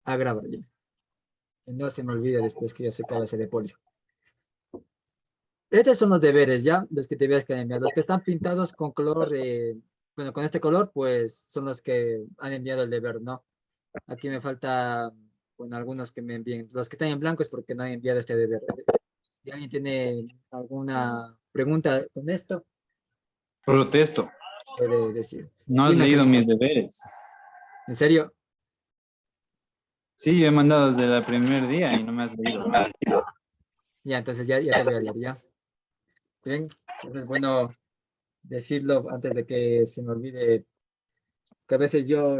a grabar ya. Que no se me olvide después que yo soy cabeza de pollo. Estos son los deberes, ¿ya? Los que te veas que han enviado. Los que están pintados con color, bueno, con este color, pues son los que han enviado el deber, ¿no? Aquí me falta, bueno, algunos que me envíen. Los que están en blanco es porque no han enviado este deber. Si alguien tiene alguna pregunta con esto, Protesto. puede decir. No has Dime, leído Carlito. mis deberes. ¿En serio? Sí, yo he mandado desde el primer día y no me has leído. Ya, entonces ya te voy a leer, ¿ya? Bien, entonces bueno decirlo antes de que se me olvide, que a veces yo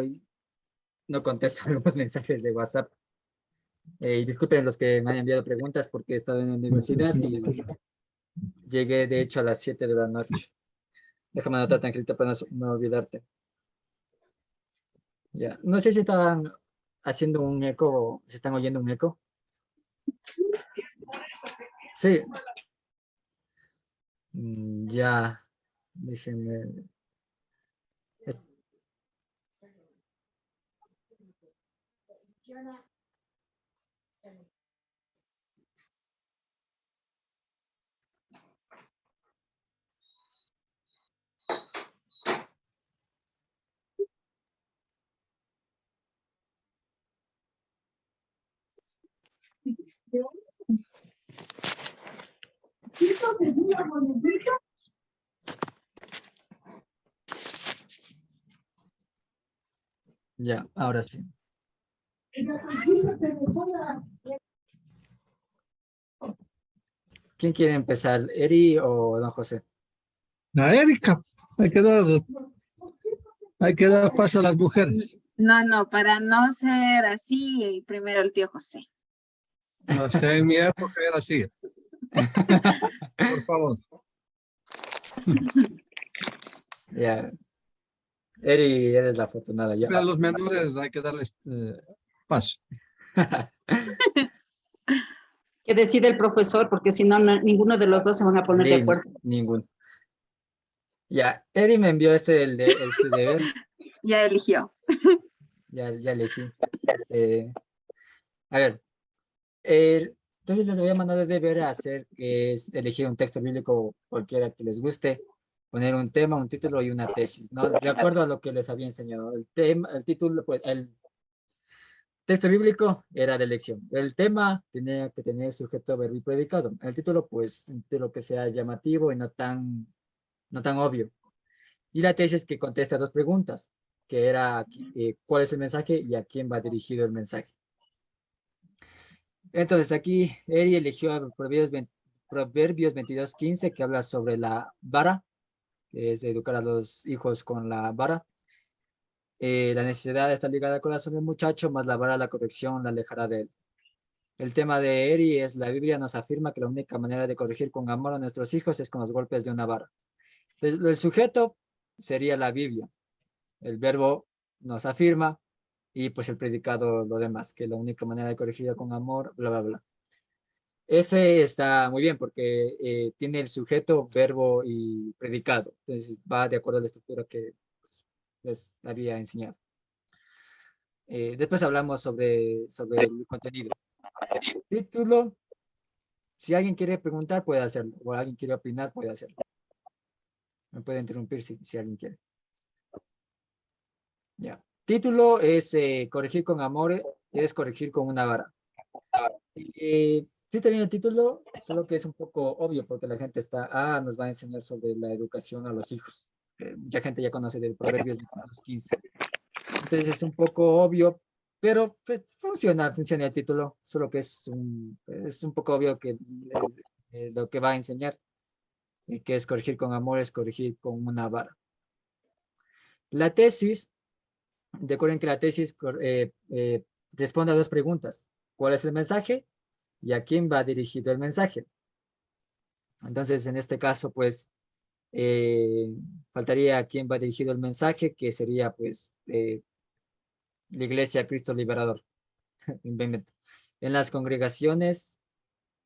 no contesto los mensajes de WhatsApp. Y disculpen los que me han enviado preguntas porque he estado en la universidad y llegué de hecho a las 7 de la noche. Déjame anotar tranquilito para no olvidarte. Ya, no sé si estaban haciendo un eco, si están oyendo un eco. Sí. Ya, déjenme. Ya, ahora sí. ¿Quién quiere empezar? ¿Eri o don José? La Erika, hay que dar paso a las mujeres. No, para no ser así, primero el tío José. No sé, en mi época era así. Por favor. Ya. Eri, eres la afortunada. Ya. A los menores hay que darles paso. Que decide el profesor, porque si no, ninguno de los dos se van a poner de Sí, acuerdo. ninguno. Ya, Eri me envió su deber. Ya eligió. Ya elegí. A ver, entonces les voy a mandar de deber a hacer, que es elegir un texto bíblico cualquiera que les guste, poner un tema, un título y una tesis, ¿no? De acuerdo a lo que les había enseñado. El tema, el título, pues, el texto bíblico era de elección. El tema tenía que tener sujeto, verbo y predicado. El título, pues, un título que sea llamativo y no tan obvio. Y la tesis que contesta dos preguntas, que era cuál es el mensaje y a quién va dirigido el mensaje. Entonces aquí Eri eligió Proverbios 22:15, que habla sobre la vara, que es educar a los hijos con la vara. La necesidad está ligada al corazón del muchacho, más la vara, la corrección, la alejará de él. El tema de Eri es: la Biblia nos afirma que la única manera de corregir con amor a nuestros hijos es con los golpes de una vara. Entonces, el sujeto sería la Biblia. El verbo nos afirma y pues el predicado lo demás, que la única manera de corregir con amor, bla, bla, bla. Ese está muy bien porque tiene el sujeto, verbo y predicado. Entonces va de acuerdo a la estructura que pues, les había enseñado. Después hablamos sobre el contenido. Título, si alguien quiere preguntar, puede hacerlo. O alguien quiere opinar, puede hacerlo. Me puede interrumpir si alguien quiere. Ya. Título es corregir con amor, es corregir con una vara. Sí, también el título, solo que es un poco obvio porque la gente nos va a enseñar sobre la educación a los hijos. Mucha gente ya conoce del Proverbios 22:15. Entonces es un poco obvio, pero pues, funciona el título, solo que es un poco obvio que lo que va a enseñar, que es corregir con amor, es corregir con una vara. La tesis, recuerden que la tesis responde a dos preguntas. ¿Cuál es el mensaje? ¿Y a quién va dirigido el mensaje? Entonces, en este caso, pues, faltaría a quién va dirigido el mensaje, que sería, pues, la Iglesia Cristo Liberador. En las congregaciones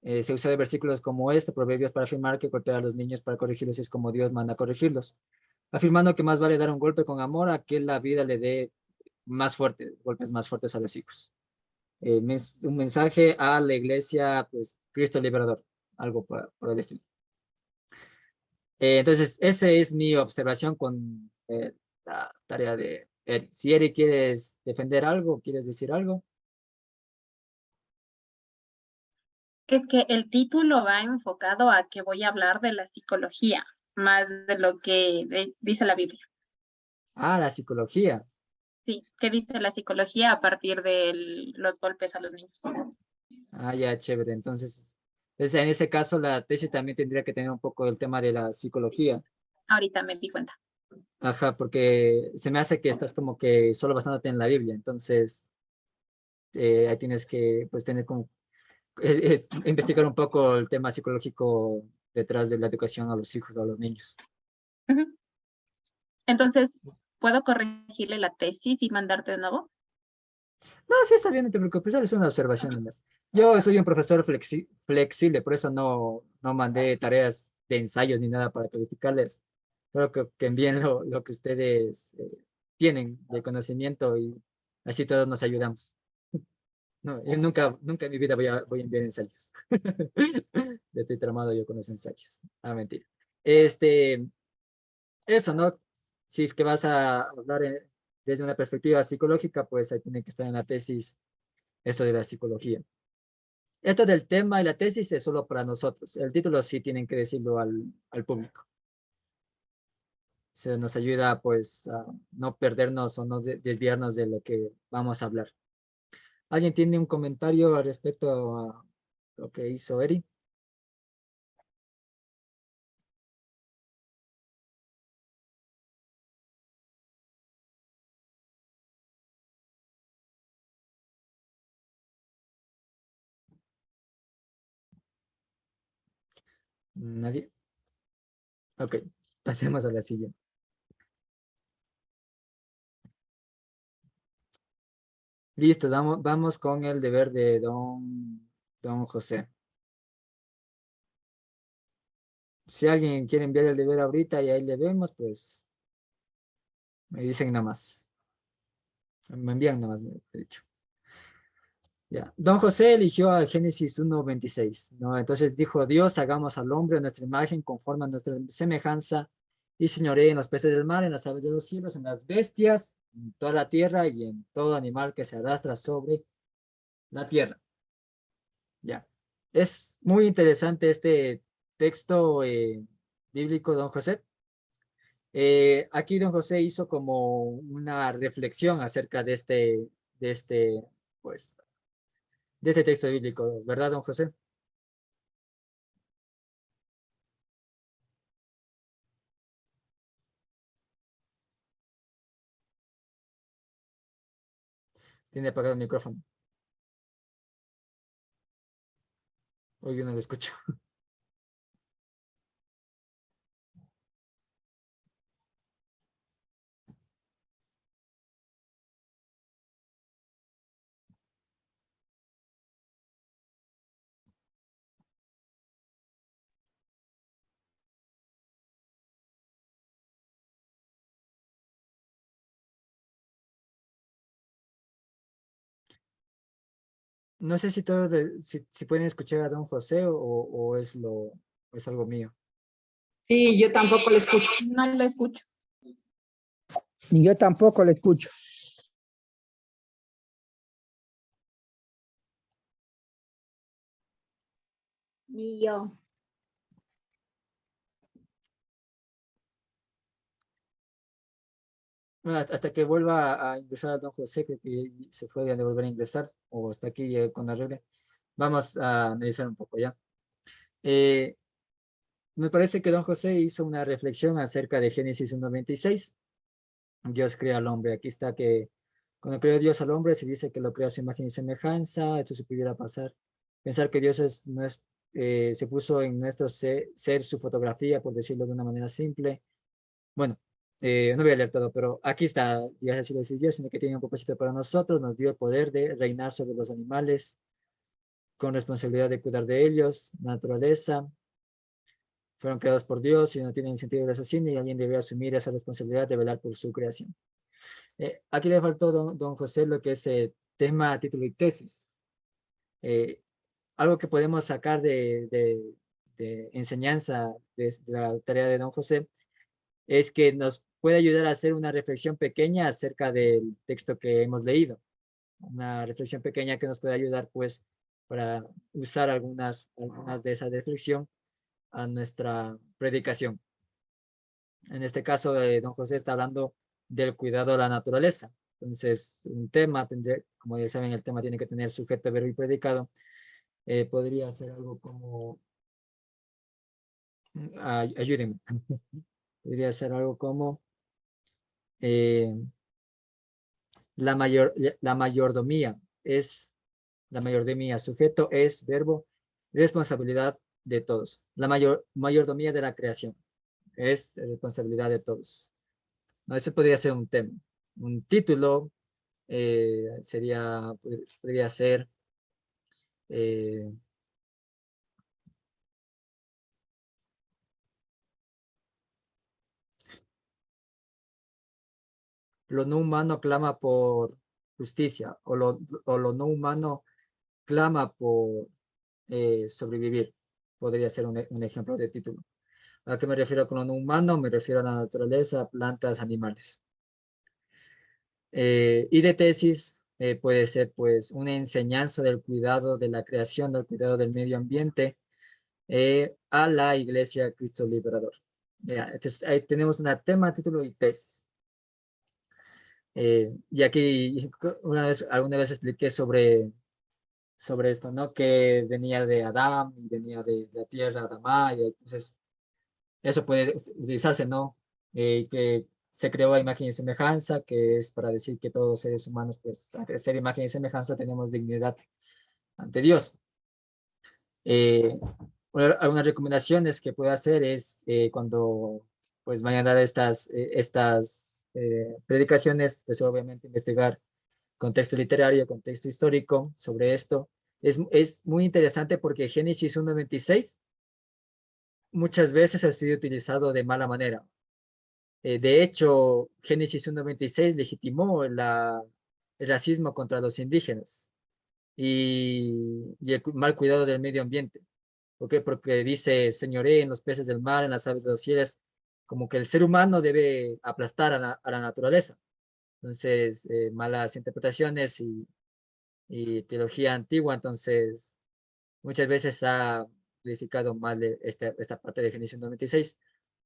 se usa de versículos como este, Proverbios, para afirmar que golpear a los niños para corregirlos es como Dios manda corregirlos, afirmando que más vale dar un golpe con amor a que la vida le dé golpes más fuertes a los hijos. un mensaje a la iglesia, pues, Cristo Liberador, algo por el estilo. Entonces, esa es mi observación con la tarea de Eric. Si Eric quieres defender algo, quieres decir algo. Es que el título va enfocado a que voy a hablar de la psicología, más de lo que dice la Biblia. Ah, la psicología. Sí, ¿qué dice la psicología a partir de los golpes a los niños? Ah, ya, chévere. Entonces, en ese caso, la tesis también tendría que tener un poco el tema de la psicología. Ahorita me di cuenta. Ajá, porque se me hace que estás como que solo basándote en la Biblia. Entonces, ahí tienes que, pues, tener como, investigar un poco el tema psicológico detrás de la educación a los hijos o a los niños. Ujú. Entonces, ¿puedo corregirle la tesis y mandarte de nuevo? No, sí está bien, no te preocupes, solo es una observación nomás. Yo soy un profesor flexible, por eso no mandé tareas de ensayos ni nada para calificarles. Creo que envíen lo que ustedes tienen de conocimiento y así todos nos ayudamos. No, yo nunca en mi vida voy a enviar ensayos. Ya estoy tramado yo con los ensayos. Ah, mentira. Eso, ¿no? Si es que vas a hablar desde una perspectiva psicológica, pues ahí tiene que estar en la tesis esto de la psicología. Esto del tema y la tesis es solo para nosotros. El título sí tienen que decirlo al público. Se nos ayuda pues a no perdernos o no desviarnos de lo que vamos a hablar. ¿Alguien tiene un comentario al respecto a lo que hizo Eri? ¿Nadie? Ok, pasemos a la siguiente. Listo, vamos con el deber de don José. Si alguien quiere enviar el deber ahorita y ahí le vemos, pues me dicen nada más. Me envían nada más, me he dicho. Ya. Don José eligió a Génesis 1:26, ¿no? Entonces dijo, Dios, hagamos al hombre a nuestra imagen, conforme a nuestra semejanza, y señoree en los peces del mar, en las aves de los cielos, en las bestias, en toda la tierra y en todo animal que se arrastra sobre la tierra. Ya. Es muy interesante este texto bíblico, don José. Aquí don José hizo como una reflexión acerca de este, pues, de este texto bíblico, ¿verdad, don José? Tiene apagado el micrófono. Hoy yo no lo escucho. No sé si todos, si pueden escuchar a don José o es algo mío. Sí, yo tampoco lo escucho. No lo escucho. Ni yo tampoco lo escucho. Ni yo. Bueno, hasta que vuelva a ingresar a don José, creo que se fue de volver a ingresar o está aquí con arregle. Vamos a analizar un poco ya. Me parece que don José hizo una reflexión acerca de Génesis 1:26. Dios crea al hombre. Aquí está que cuando creó Dios al hombre se dice que lo creó a su imagen y semejanza. Esto se pudiera pasar. Pensar que Dios se puso en nuestro ser su fotografía, por decirlo de una manera simple. Bueno, no voy a leer todo, pero aquí está, Dios así lo decidió, sino que tiene un propósito para nosotros, nos dio el poder de reinar sobre los animales, con responsabilidad de cuidar de ellos, naturaleza, fueron creados por Dios y no tienen sentido de raciocinio y alguien debe asumir esa responsabilidad de velar por su creación. Aquí le faltó don José lo que es tema, título y tesis. Eh, algo que podemos sacar de enseñanza de la tarea de don José es que nos puede ayudar a hacer una reflexión pequeña acerca del texto que hemos leído. Una reflexión pequeña que nos puede ayudar, pues, para usar algunas de esas reflexión a nuestra predicación. En este caso, don José está hablando del cuidado de la naturaleza. Entonces, un tema, como ya saben, el tema tiene que tener sujeto, verbo y predicado. Podría ser algo como, ayúdenme, podría ser algo como eh, la mayordomía es la mayordomía, sujeto es verbo, responsabilidad de todos. La mayordomía de la creación es responsabilidad de todos. No, eso podría ser un tema. Un título podría ser eh, lo no humano clama por justicia o lo no humano clama por sobrevivir. Podría ser un ejemplo de título. ¿A qué me refiero con lo no humano? Me refiero a la naturaleza, plantas, animales. Y de tesis puede ser pues una enseñanza del cuidado de la creación, del cuidado del medio ambiente a la Iglesia Cristo Liberador. Entonces, ahí tenemos una tema, título y tesis. Y aquí alguna vez expliqué sobre esto, ¿no? Que venía de Adán y venía de la tierra, Adamá, y entonces eso puede utilizarse, ¿no? Que se creó a imagen y semejanza, que es para decir que todos los seres humanos, pues, al ser imagen y semejanza, tenemos dignidad ante Dios. Algunas recomendaciones que puedo hacer es cuando pues vayan a dar estas predicaciones, pues obviamente investigar contexto literario, contexto histórico sobre esto. Es muy interesante porque Génesis 1:26 muchas veces ha sido utilizado de mala manera. De hecho, Génesis 1:26 legitimó el racismo contra los indígenas y el mal cuidado del medio ambiente. ¿Por qué? Porque dice, señoré en los peces del mar, en las aves de los cielos, como que el ser humano debe aplastar a la naturaleza. Entonces, malas interpretaciones y teología antigua, entonces, muchas veces ha modificado mal esta parte de Génesis 96.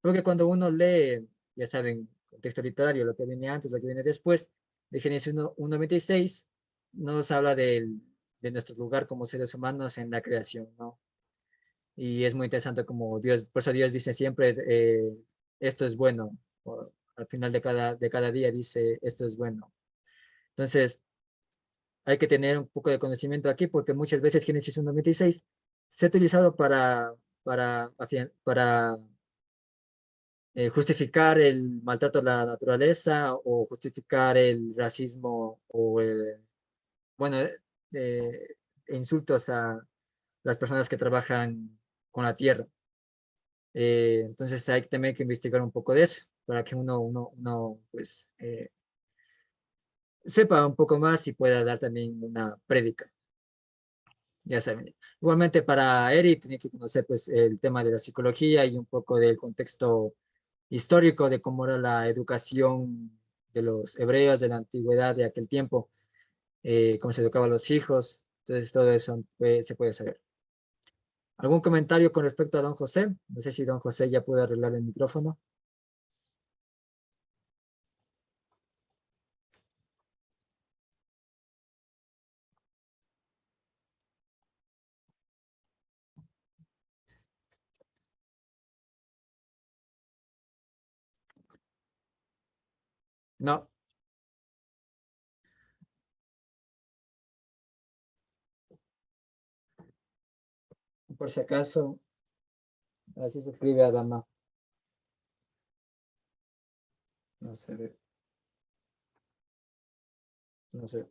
Porque cuando uno lee, ya saben, contexto literario, lo que viene antes, lo que viene después, de Génesis 1:26, nos habla de nuestro lugar como seres humanos en la creación, ¿no? Y es muy interesante como Dios, por eso Dios dice siempre, esto es bueno, o al final de cada día dice, esto es bueno. Entonces, hay que tener un poco de conocimiento aquí porque muchas veces Génesis 1:26 se ha utilizado para justificar el maltrato a la naturaleza o justificar el racismo o, bueno, insultos a las personas que trabajan con la tierra. Entonces hay también que investigar un poco de eso para que uno pues, sepa un poco más y pueda dar también una prédica. Ya saben. Igualmente para Eric tiene que conocer pues el tema de la psicología y un poco del contexto histórico de cómo era la educación de los hebreos de la antigüedad de aquel tiempo, cómo se educaban los hijos. Entonces todo eso se puede saber. ¿Algún comentario con respecto a don José? No sé si don José ya puede arreglar el micrófono. No, por si acaso, así se escribe Adama. No se ve. No sé.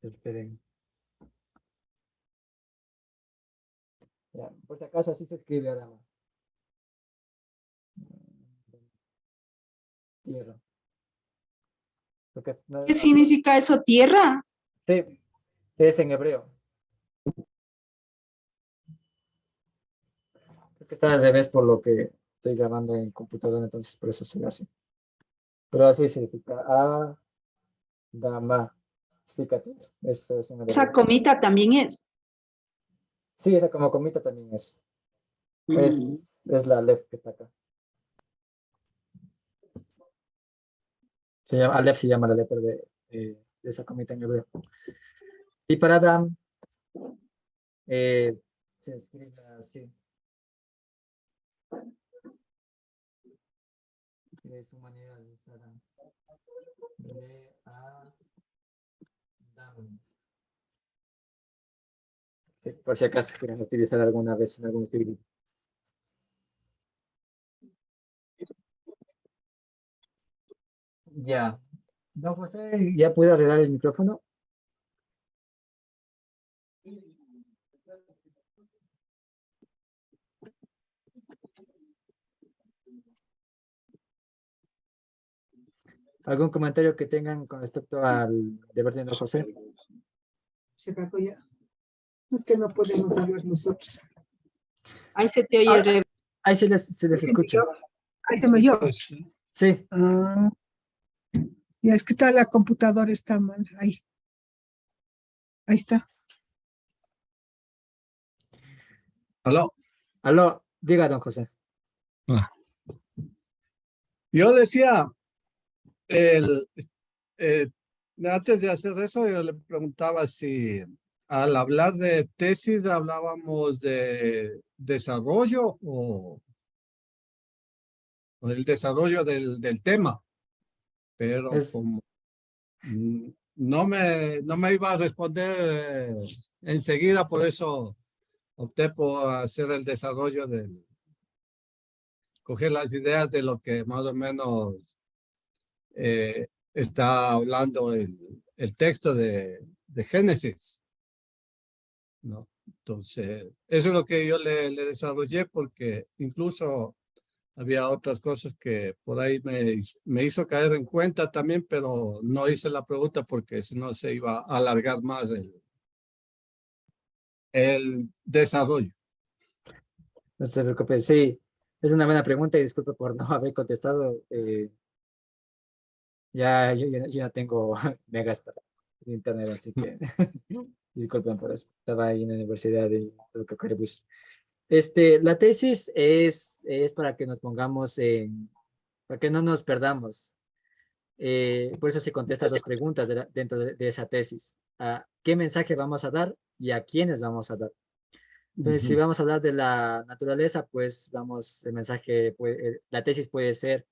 Esperen. Ya, por si acaso así se escribe Adama. Tierra. Porque, ¿Qué significa eso, tierra? sí, Es en hebreo. Creo que está al revés por lo que estoy grabando en computadora, entonces por eso se ve así. Pero así significa Adama. Significa todo. Eso es en Esa hebreo. comita también es. Sí, esa como comita también es. Mm. Es la Aleph que está acá. Aleph se llama la letra de esa comita en hebreo. Y para Adam se escribe así. Es su manera de usar de Adam. Sí, por si acaso quieren utilizar alguna vez en algún estudio. Ya. Don José, ¿ya puede arreglar el micrófono? ¿Algún comentario que tengan con respecto al deber de Don José? Se cagó ya. Es que no podemos hablar nosotros. Ahí se te oye Ah, el re- ahí se les escucha. Ahí se me oyó. Sí, Ah, ya es que está la computadora, está mal. Ahí. Ahí está. Aló. aló, diga, Don José. Ah. Yo decía, el, eh, antes de hacer eso, yo le preguntaba si al hablar de tesis hablábamos de desarrollo o del desarrollo del tema, pero Es, como no me iba a responder enseguida, por eso opté por hacer el desarrollo coger las ideas de lo que más o menos eh, está hablando el texto de Génesis, ¿no? Entonces, eso es lo que yo le desarrollé porque incluso había otras cosas que por ahí me hizo caer en cuenta también, pero no hice la pregunta porque si no se iba a alargar más el desarrollo. no se preocupe, sí, es una buena pregunta y disculpe por no haber contestado. Yo ya tengo megas para internet, así que disculpen por eso. Estaba ahí en la universidad y tengo que coger bus. La tesis es para que nos pongamos para que no nos perdamos. Por eso se contesta dos preguntas dentro de esa tesis. ¿Qué mensaje vamos a dar y a quiénes vamos a dar? Entonces, si vamos a hablar de la naturaleza, pues el mensaje, la tesis puede ser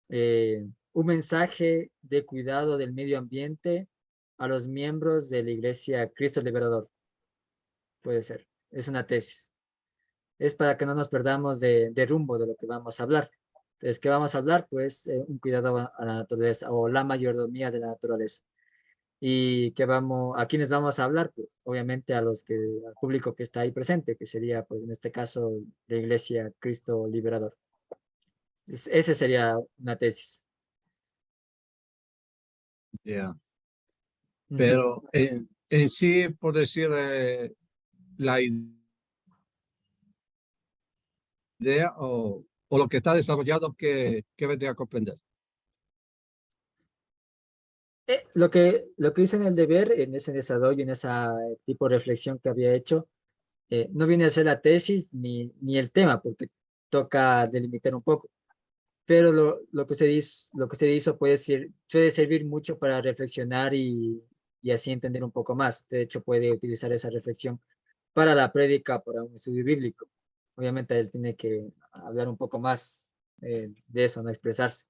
un mensaje de cuidado del medio ambiente a los miembros de la Iglesia Cristo Liberador. Puede ser. Es una tesis. Es para que no nos perdamos de rumbo de lo que vamos a hablar. Entonces, ¿qué vamos a hablar? Pues un cuidado a la naturaleza o la mayordomía de la naturaleza. ¿Y a quiénes vamos a hablar? Pues obviamente al público que está ahí presente, que sería, pues en este caso, la Iglesia Cristo Liberador. Ese sería una tesis. Yeah. Ujú. Pero en sí, por decir, la idea o lo que está desarrollado que vendría a comprender. Lo que hice en el deber, en ese desarrollo, en esa tipo de reflexión que había hecho, no viene a ser la tesis ni el tema, porque toca delimitar un poco, pero lo que se hizo puede servir mucho para reflexionar y así entender un poco más. De hecho, puede utilizar esa reflexión para la prédica, para un estudio bíblico. Obviamente, él tiene que hablar un poco más de eso, no expresarse.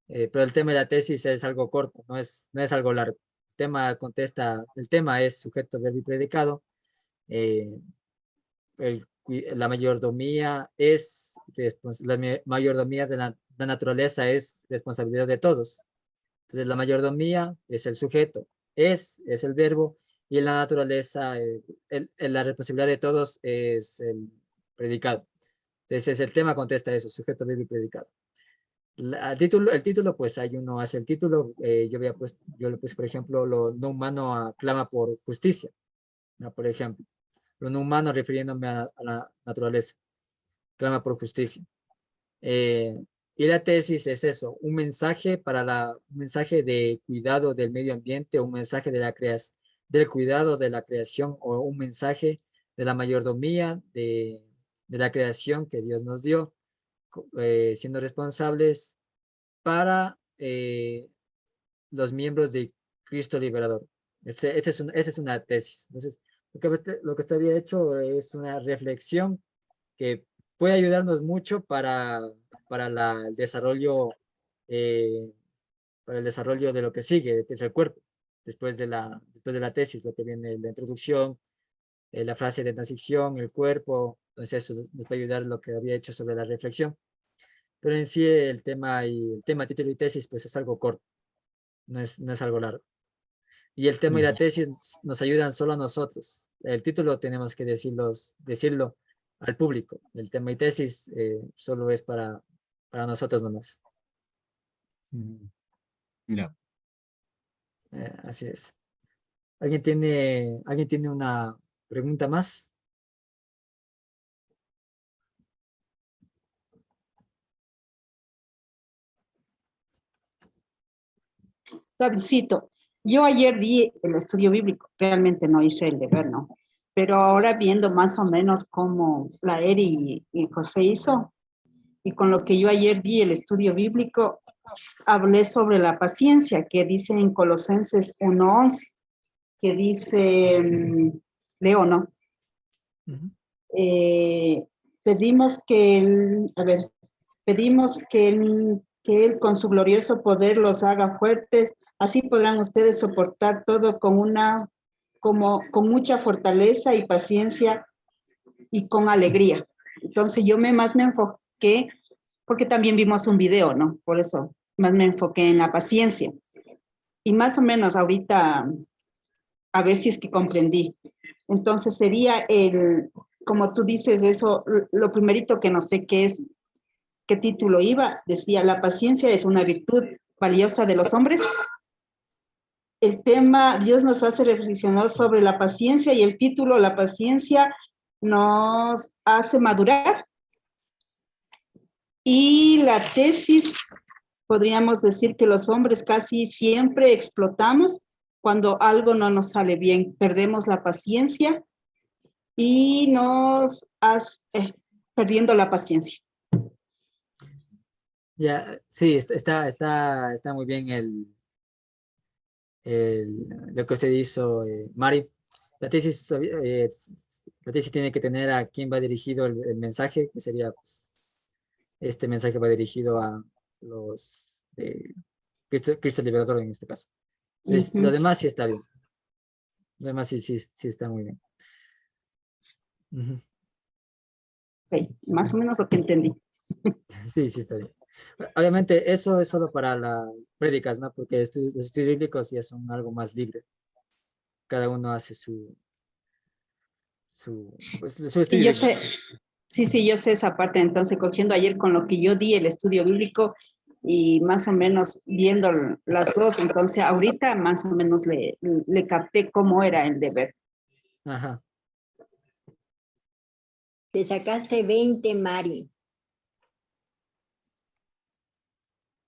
Pero el tema de la tesis es algo corto, no es algo largo. El tema es sujeto, verbo y predicado. eh, la mayordomía la mayordomía de la naturaleza es responsabilidad de todos. Entonces, la mayordomía es el sujeto, es el verbo, y la naturaleza, la responsabilidad de todos es el predicado. Entonces, el tema contesta eso, sujeto, verbo y predicado. El título, pues ahí uno hace el título. Yo le puse, por ejemplo, lo no humano clama por justicia, ¿no? Por ejemplo, lo no humano refiriéndome a la naturaleza, clama por justicia. Y la tesis es eso, un mensaje un mensaje de cuidado del medio ambiente, un mensaje de del cuidado de la creación, o un mensaje de la mayordomía de la creación que Dios nos dio, siendo responsables para los miembros de Cristo Liberador. Esa es una tesis. Entonces, lo que había hecho es una reflexión que puede ayudarnos mucho el desarrollo, eh, para el desarrollo de lo que sigue, que es el cuerpo, después de la tesis, lo que viene la introducción, la frase de transición, el cuerpo. Entonces eso nos va a ayudar lo que había hecho sobre la reflexión. Pero en sí el tema, título y tesis, pues es algo corto, no es algo largo. Y el tema y la tesis nos ayudan solo a nosotros. El título tenemos que decirlo al público. El tema y tesis solo es para nosotros nomás. Ya. Así es. ¿Alguien tiene una pregunta más? Davidcito, yo ayer di el estudio bíblico, realmente no hice el deber, ¿no? Pero ahora viendo más o menos cómo la Eri y José hizo, y con lo que yo ayer di el estudio bíblico, hablé sobre la paciencia, que dice en Colosenses 1:11, que dice, leo, ¿no? Pedimos que él con su glorioso poder los haga fuertes, así podrán ustedes soportar todo con mucha fortaleza y paciencia y con alegría. Entonces yo más me enfoqué, porque también vimos un video, ¿no? Por eso más me enfoqué en la paciencia. Y más o menos ahorita, a ver si es que comprendí. Entonces sería como tú dices eso, lo primerito que no sé qué título iba, decía, la paciencia es una virtud valiosa de los hombres. El tema, Dios nos hace reflexionar sobre la paciencia, y el título, la paciencia nos hace madurar. Y la tesis, podríamos decir que los hombres casi siempre explotamos cuando algo no nos sale bien, perdemos la paciencia y perdiendo la paciencia. Ya, sí, está muy bien lo que usted hizo, Mari. La tesis tiene que tener a quién va dirigido el mensaje, que sería, pues, este mensaje va dirigido a los Cristo Liberador en este caso. Entonces, lo demás sí está bien. Lo demás sí está muy bien. Okay, más o menos lo que entendí. Sí, está bien. Obviamente, eso es solo para las prédicas, ¿no? Porque los estudios bíblicos ya son algo más libre. Cada uno hace su estudio Sí, yo bíblico. sé, sí, yo sé esa parte. Entonces, cogiendo ayer con lo que yo di el estudio bíblico y más o menos viendo las dos, entonces ahorita más o menos le capté cómo era el deber. Ajá. Te sacaste 20, Mari.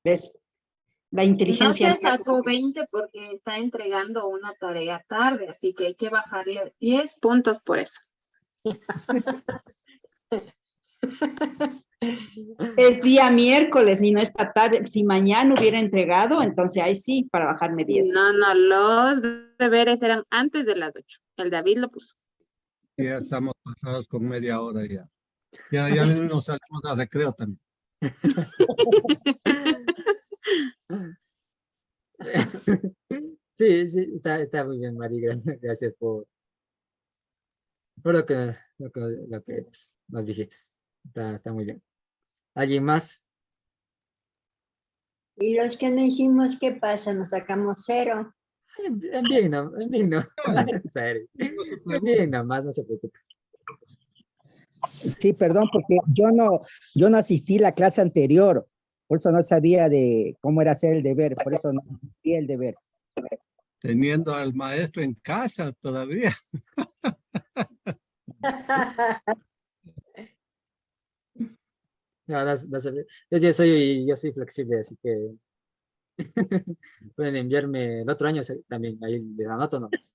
¿Ves? La No inteligencia. se sacó 20 porque está entregando una tarea tarde, así que hay que bajarle 10 puntos por eso. Es día miércoles y no esta tarde. Si mañana hubiera entregado, entonces ahí sí, para bajarme 10. No, los deberes eran antes de las 8. El David lo puso. Ya estamos pasados con media hora ya. Ya nos salimos a recreo también. Sí, está muy bien, María. Gracias por lo que nos dijiste. Está muy bien. ¿Alguien más? Y los que no hicimos, ¿qué pasa? Nos sacamos 0. Bien, no, en serio. Bien, nomás, no se preocupe. Sí, perdón, porque yo no asistí a la clase anterior. Por eso no sabía de cómo era hacer el deber, por eso no hacía el deber. Teniendo al maestro en casa todavía. No, yo soy flexible, así que pueden enviarme el otro año también, ahí les anoto nomás.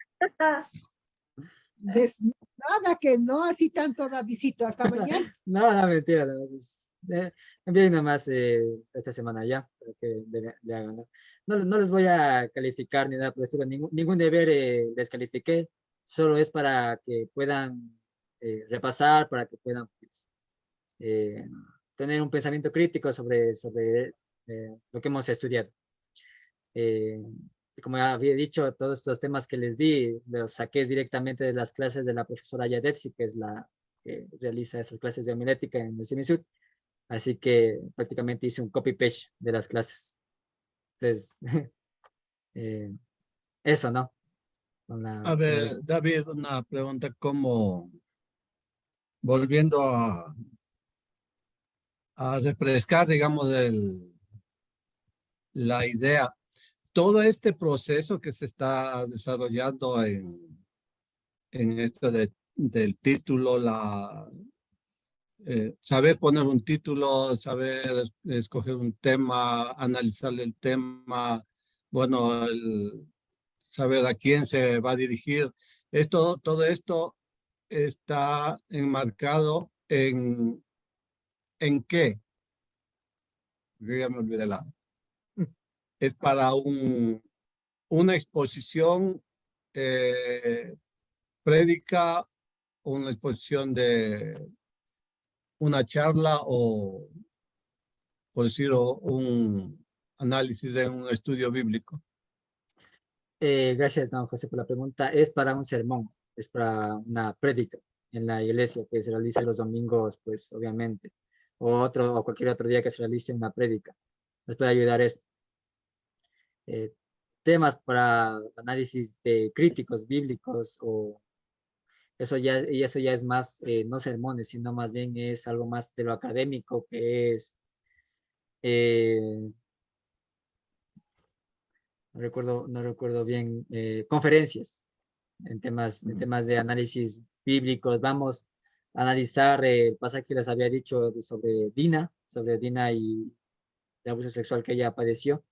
Nada que no, así tanto Davidcito, hasta mañana. No, no, mentira, no, envíen nomás esta semana ya, para que le hagan. No les voy a calificar ni nada por el estilo, ningún deber les califiqué, solo es para que puedan repasar, para que puedan pues, tener un pensamiento crítico sobre lo que hemos estudiado. Eh, Como había dicho, todos estos temas que les di, los saqué directamente de las clases de la profesora Yadetsi, que es la que realiza esas clases de homilética en el CEMISUT. Así que prácticamente hice un copy-paste de las clases. Entonces, eh, eso, ¿no? A ver, David, una pregunta como, volviendo a refrescar, digamos, la idea. Todo este proceso que se está desarrollando en esto del título, saber poner un título, saber escoger un tema, analizar el tema, bueno, saber a quién se va a dirigir. Todo esto está enmarcado ¿en qué? Yo ya me olvidé es para una exposición prédica, una exposición de una charla o, por decirlo, un análisis de un estudio bíblico. Gracias, don José, por la pregunta. Es para un sermón, es para una prédica en la iglesia que se realiza los domingos, pues obviamente, o cualquier otro día que se realice una prédica. Nos puede ayudar esto. Temas para análisis de críticos bíblicos o eso ya es más, no sermones, sino más bien es algo más de lo académico, que es, no recuerdo bien, conferencias en temas de análisis bíblicos. Vamos a analizar el pasaje que les había dicho sobre Dina y el abuso sexual que ella padeció.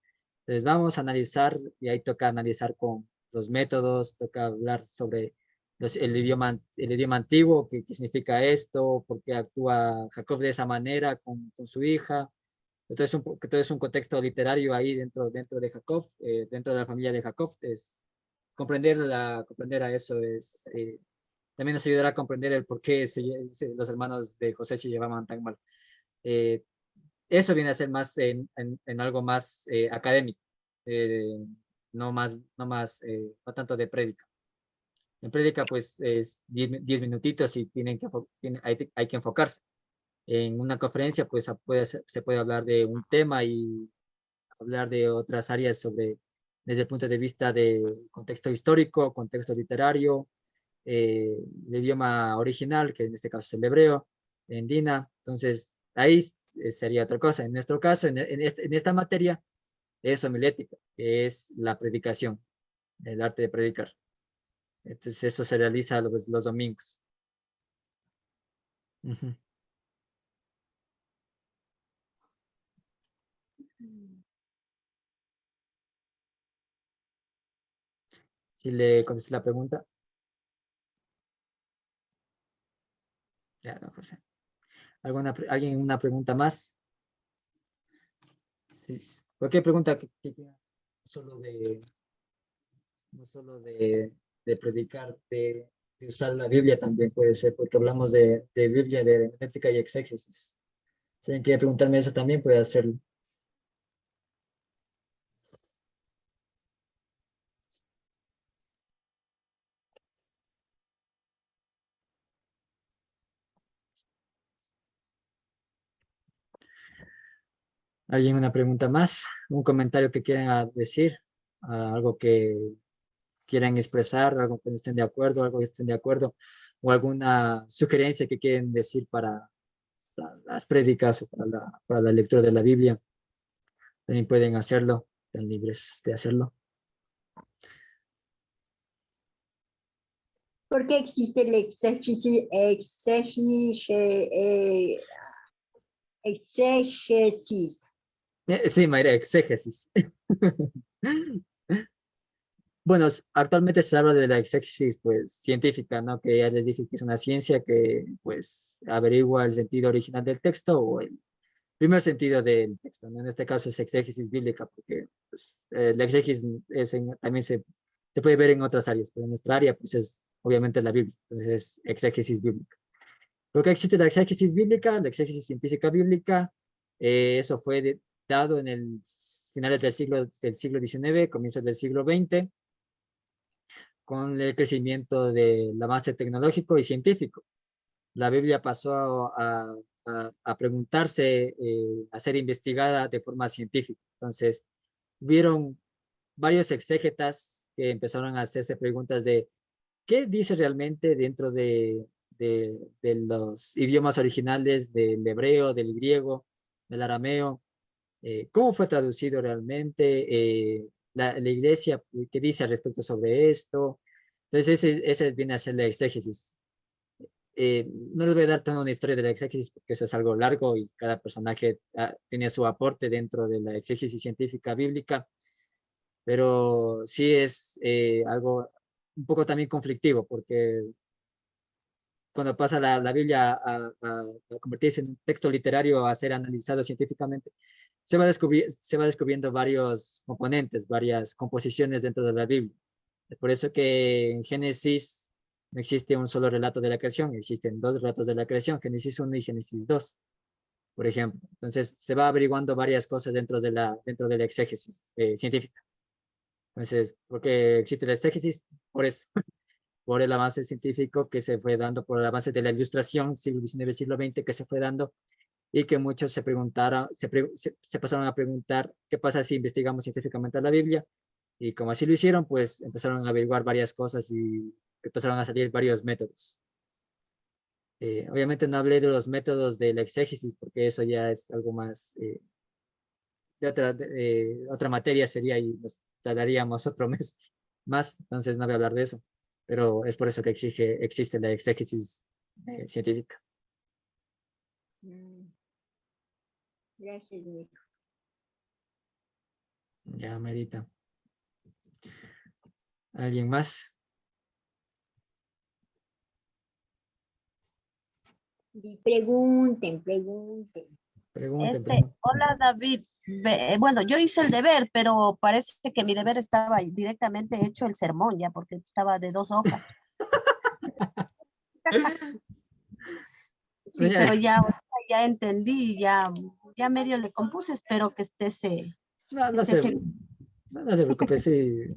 Entonces vamos a analizar, y ahí toca analizar con los métodos, toca hablar sobre el idioma antiguo, qué significa esto, por qué actúa Jacob de esa manera con su hija. Todo es un contexto literario ahí dentro de Jacob, dentro de la familia de Jacob. Comprender a eso también nos ayudará a comprender el por qué los hermanos de José se llevaban tan mal. Eh, Eso viene a ser más en algo más académico, no tanto de prédica. En prédica, pues, es 10 minutitos y hay que enfocarse. En una conferencia, pues, se puede hablar de un tema y hablar de otras áreas desde el punto de vista de contexto histórico, contexto literario, el idioma original, que en este caso es el hebreo, en Dina. Entonces, ahí sería otra cosa. En nuestro caso, en esta materia, es homilética, que es la predicación, el arte de predicar. Entonces, eso se realiza los domingos. Ujú. Si le contesté la pregunta. Ya, no, José. ¿Alguien una pregunta más? Sí, cualquier pregunta no solo de predicar, de usar la Biblia también puede ser, porque hablamos de Biblia, de hermenéutica y exégesis. Si alguien quiere preguntarme eso también, puede hacerlo. ¿Alguien una pregunta más? ¿Un comentario que quieran decir? ¿Algo que quieran expresar? ¿Algo que no estén de acuerdo? ¿Algo que estén de acuerdo? ¿O alguna sugerencia que quieren decir para las prédicas o para la lectura de la Biblia? también pueden hacerlo, están libres de hacerlo. ¿Por qué existe el exégesis? Sí, Mayra, exégesis. Bueno, actualmente se habla de la exégesis, pues, científica, ¿no? Que ya les dije que es una ciencia que, pues, averigua el sentido original del texto o el primer sentido del texto, ¿no? En este caso es exégesis bíblica, porque, pues, la exégesis también se puede ver en otras áreas, pero en nuestra área, pues, es obviamente la Biblia, entonces es exégesis bíblica. ¿Por qué existe la exégesis bíblica? La exégesis científica bíblica, eso fue dado en el finales del siglo XIX, comienzos del siglo XX, con el crecimiento del avance tecnológico y científico. La Biblia pasó a preguntarse, a ser investigada de forma científica. Entonces, hubieron varios exégetas que empezaron a hacerse preguntas de qué dice realmente dentro de los idiomas originales del hebreo, del griego, del arameo, cómo fue traducido realmente, la iglesia, qué dice al respecto sobre esto. Entonces, ese viene a ser la exégesis. No les voy a dar toda una historia de la exégesis porque eso es algo largo y cada personaje tiene su aporte dentro de la exégesis científica bíblica, pero sí es algo un poco también conflictivo porque cuando pasa la Biblia a convertirse en un texto literario, a ser analizado científicamente, se va descubriendo varios componentes, varias composiciones dentro de la Biblia. Es por eso que en Génesis no existe un solo relato de la creación, existen dos relatos de la creación, Génesis 1 y Génesis 2, por ejemplo. Entonces, se va averiguando varias cosas dentro de la exégesis científica. Entonces, ¿por qué existe la exégesis? Por eso, por el avance científico que se fue dando, por el avance de la ilustración, siglo XIX, siglo XX, que se fue dando, y que muchos se preguntaron, se pasaron a preguntar, ¿qué pasa si investigamos científicamente la Biblia? Y como así lo hicieron, pues empezaron a averiguar varias cosas y empezaron a salir varios métodos. Obviamente no hablé de los métodos de la exégesis, porque eso ya es algo más otra materia sería y nos tardaríamos otro mes más, entonces no voy a hablar de eso. Pero es por eso que existe la exégesis científica. Gracias, Nico. Ya, Merita. ¿Alguien más? Pregunten. Pregunten, pregunten. Hola David. Bueno, yo hice el deber, pero parece que mi deber estaba directamente hecho el sermón ya, porque estaba de 2 hojas. Sí, pero ya entendí, ya medio le compuse, espero que No se preocupe, sí.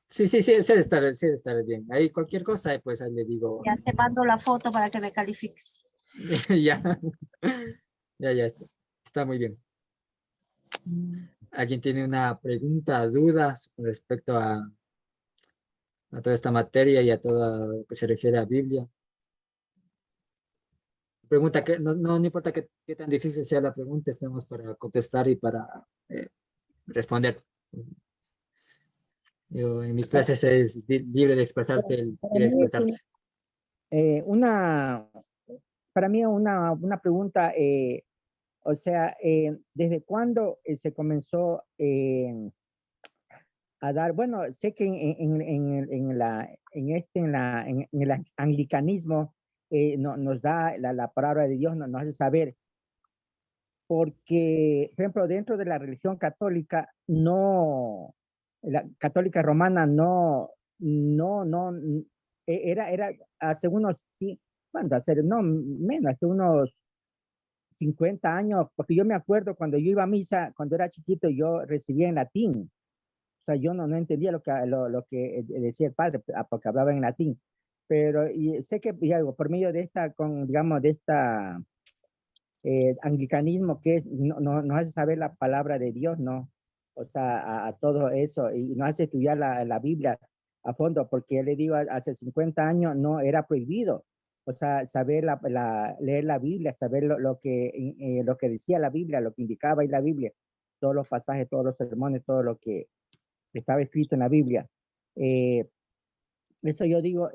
Sí, sí debe estar bien. Ahí cualquier cosa, pues ahí le digo. Ya te mando la foto para que me califiques. Ya, ya está muy bien. ¿Alguien tiene una pregunta, dudas con respecto a toda esta materia y a todo lo que se refiere a Biblia? Pregunta que no importa qué tan difícil sea la pregunta, estamos para contestar y para responder. Yo, en mis clases es libre de expresarte, libre de expresarse. Para mí una pregunta, o sea, ¿desde cuándo se comenzó a dar? Bueno, sé que en el anglicanismo nos da la palabra de Dios, nos hace saber, porque, por ejemplo, dentro de la religión católica, la católica romana era hace unos, sí, ¿cuánto? No, menos, hace unos 50 años, porque yo me acuerdo cuando yo iba a misa, cuando era chiquito, yo recibía en latín. O sea, yo no entendía lo que decía el padre, porque hablaba en latín. Pero y sé que por medio de digamos, de esta anglicanismo que nos hace saber la palabra de Dios, ¿no? O sea, a todo eso, y nos hace estudiar la Biblia a fondo, porque le digo, hace 50 años no era prohibido O sea, saber leer la Biblia, saber lo que decía la Biblia, lo que indicaba ahí la Biblia, todos los pasajes, todos los sermones, todo lo que estaba escrito en la Biblia. Eso yo digo,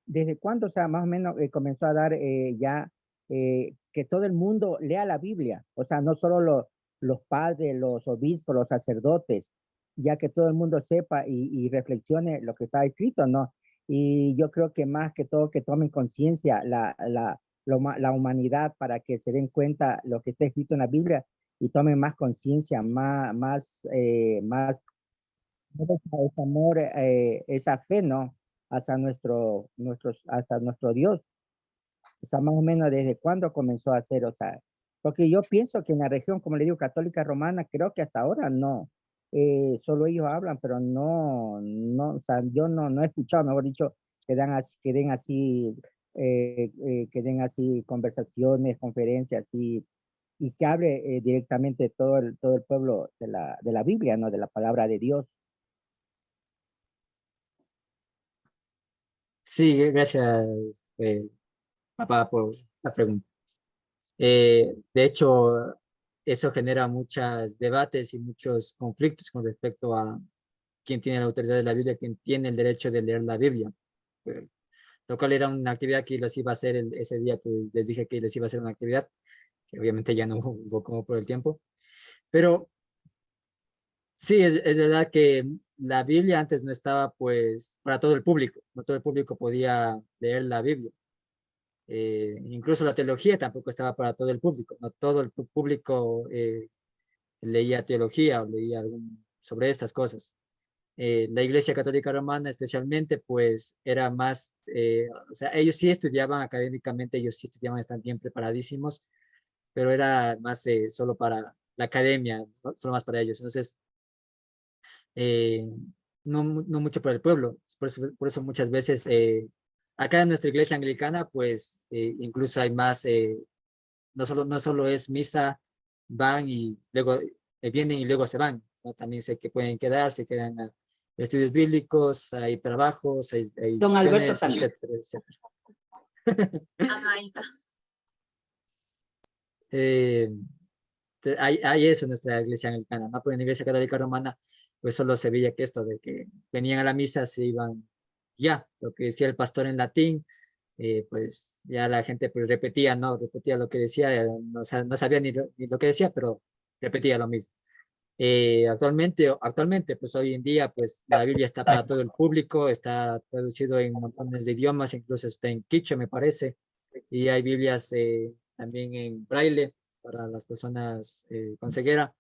¿desde cuándo, o sea, más o menos comenzó a dar ya que todo el mundo lea la Biblia? O sea, no solo los padres, los obispos, los sacerdotes, ya que todo el mundo sepa y reflexione lo que está escrito, ¿no? Y yo creo que más que todo que tomen conciencia la humanidad para que se den cuenta lo que está escrito en la Biblia y tomen más conciencia, más ese amor, esa fe, ¿no? Hasta nuestro Dios. O sea, más o menos desde cuándo comenzó a hacer, o sea, porque yo pienso que en la región, como le digo, católica romana, creo que hasta ahora no. Solo ellos hablan, pero o sea, yo no he escuchado, mejor dicho, que den así conversaciones, conferencias, y que hable directamente todo el pueblo de la Biblia, ¿no? De la palabra de Dios. Sí, gracias, papá, por la pregunta. De hecho, eso genera muchos debates y muchos conflictos con respecto a quién tiene la autoridad de la Biblia, quién tiene el derecho de leer la Biblia. Lo cual era una actividad que les iba a hacer ese día que les dije que les iba a hacer una actividad, que obviamente ya no hubo como por el tiempo. Pero sí, es verdad que la Biblia antes no estaba pues para todo el público, no todo el público podía leer la Biblia. Incluso la teología tampoco estaba para todo el público, no todo el público leía teología o leía sobre estas cosas. La Iglesia Católica Romana especialmente, pues era más, o sea, ellos sí estudiaban académicamente, ellos sí estudiaban, están bien preparadísimos, pero era más solo para la academia, ¿no? Solo más para ellos. Entonces, no mucho para el pueblo. Por eso muchas veces, acá en nuestra iglesia anglicana, pues incluso hay más, no solo es misa, van y luego vienen y luego se van, ¿no? También sé que pueden quedarse, quedan a estudios bíblicos, hay trabajos, hay Don Alberto misiones, también. etcétera, etcétera. Ahí está. Hay eso en nuestra iglesia anglicana, ¿no? Pero en la iglesia católica romana, pues solo se veía que esto de que venían a la misa, se iban ya, lo que decía el pastor en latín, pues ya la gente pues repetía, ¿no? Repetía lo que decía, no sabía ni lo que decía, pero repetía lo mismo. Actualmente, pues hoy en día, pues la Biblia está para todo el público, está traducido en montones de idiomas, incluso está en quichua, me parece, y hay Biblias también en braille para las personas con ceguera.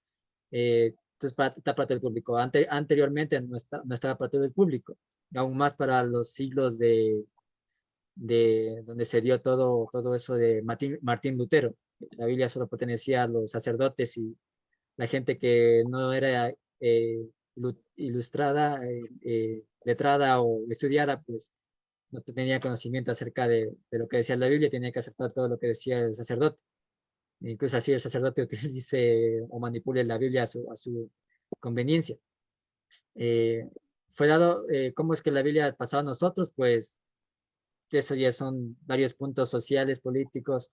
Entonces, está para todo el público. Anteriormente no estaba para todo el público, aún más para los siglos de donde se dio todo eso de Martín Lutero. La Biblia solo pertenecía a los sacerdotes y la gente que no era ilustrada, letrada o estudiada, pues no tenía conocimiento acerca de lo que decía la Biblia, tenía que aceptar todo lo que decía el sacerdote. Incluso así el sacerdote utilice o manipule la Biblia a su conveniencia. Fue dado, ¿cómo es que la Biblia pasó a nosotros? Pues eso ya son varios puntos sociales, políticos,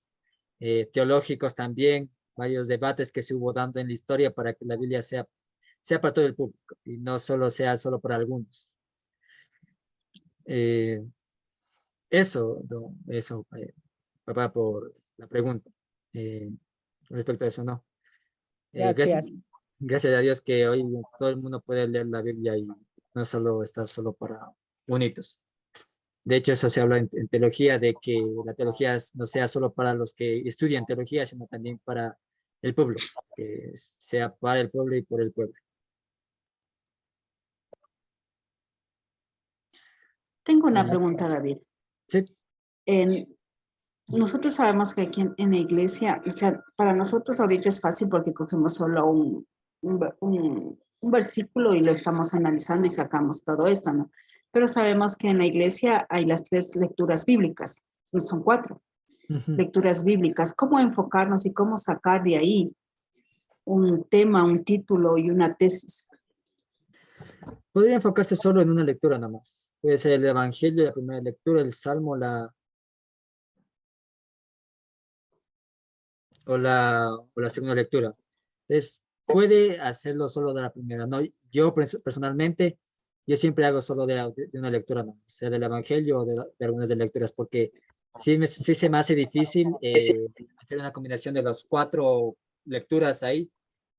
teológicos también, varios debates que se hubo dando en la historia para que la Biblia sea para todo el público y no sea solo para algunos. Eso, papá, por la pregunta. Respecto a eso, no. Gracias. Gracias a Dios que hoy todo el mundo puede leer la Biblia y no solo estar solo para bonitos. De hecho, eso se habla en teología, de que la teología no sea solo para los que estudian teología, sino también para el pueblo, que sea para el pueblo y por el pueblo. Tengo una pregunta, David. Sí. Nosotros sabemos que aquí en la iglesia, o sea, para nosotros ahorita es fácil porque cogemos solo un versículo y lo estamos analizando y sacamos todo esto, ¿no? Pero sabemos que en la iglesia hay las 3 lecturas bíblicas, y son 4 lecturas bíblicas. ¿Cómo enfocarnos y cómo sacar de ahí un tema, un título y una tesis? Podría enfocarse solo en una lectura nomás. Puede ser el Evangelio, la primera lectura, el Salmo, o la segunda lectura. Entonces, puede hacerlo solo de la primera, ¿no? Yo personalmente, yo siempre hago solo de una lectura, ¿no? Sea del Evangelio o de algunas de lecturas, porque sí se me hace difícil hacer una combinación de las 4 lecturas ahí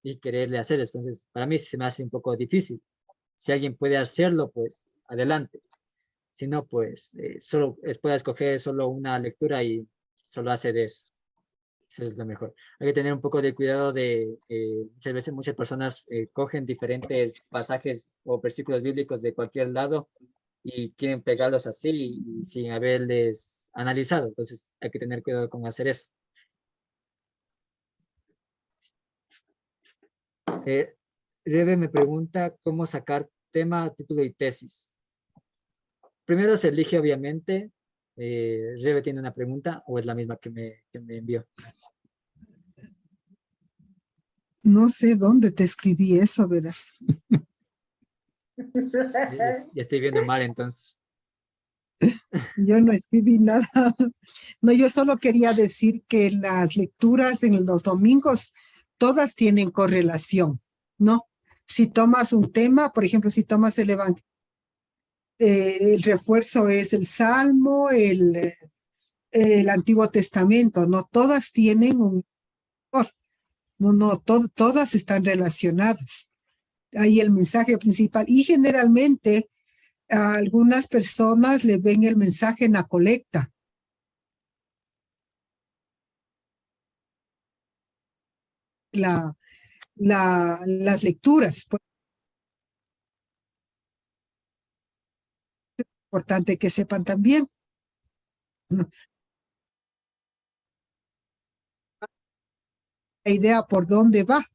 y quererle hacer. Entonces, para mí se me hace un poco difícil. Si alguien puede hacerlo, pues adelante. Si no, pues puede escoger solo una lectura y solo hace de eso. Eso es lo mejor. Hay que tener un poco de cuidado de, muchas veces muchas personas cogen diferentes pasajes o versículos bíblicos de cualquier lado y quieren pegarlos así y sin haberles analizado. Entonces hay que tener cuidado con hacer eso. Rebe me pregunta cómo sacar tema, título y tesis. Primero se elige, obviamente. Rebe tiene una pregunta o es la misma que me envió. No sé dónde te escribí eso, verás. Ya estoy viendo mal, entonces. Yo no escribí nada. No, yo solo quería decir que las lecturas en los domingos, todas tienen correlación, ¿no? Si tomas un tema, por ejemplo, si tomas el Evangelio, el refuerzo es el Salmo, el Antiguo Testamento, ¿no? Todas tienen un... No, todas están relacionadas. Ahí el mensaje principal. Y generalmente a algunas personas le ven el mensaje en la colecta. Las lecturas. Pues, es importante que sepan también. La idea por dónde va.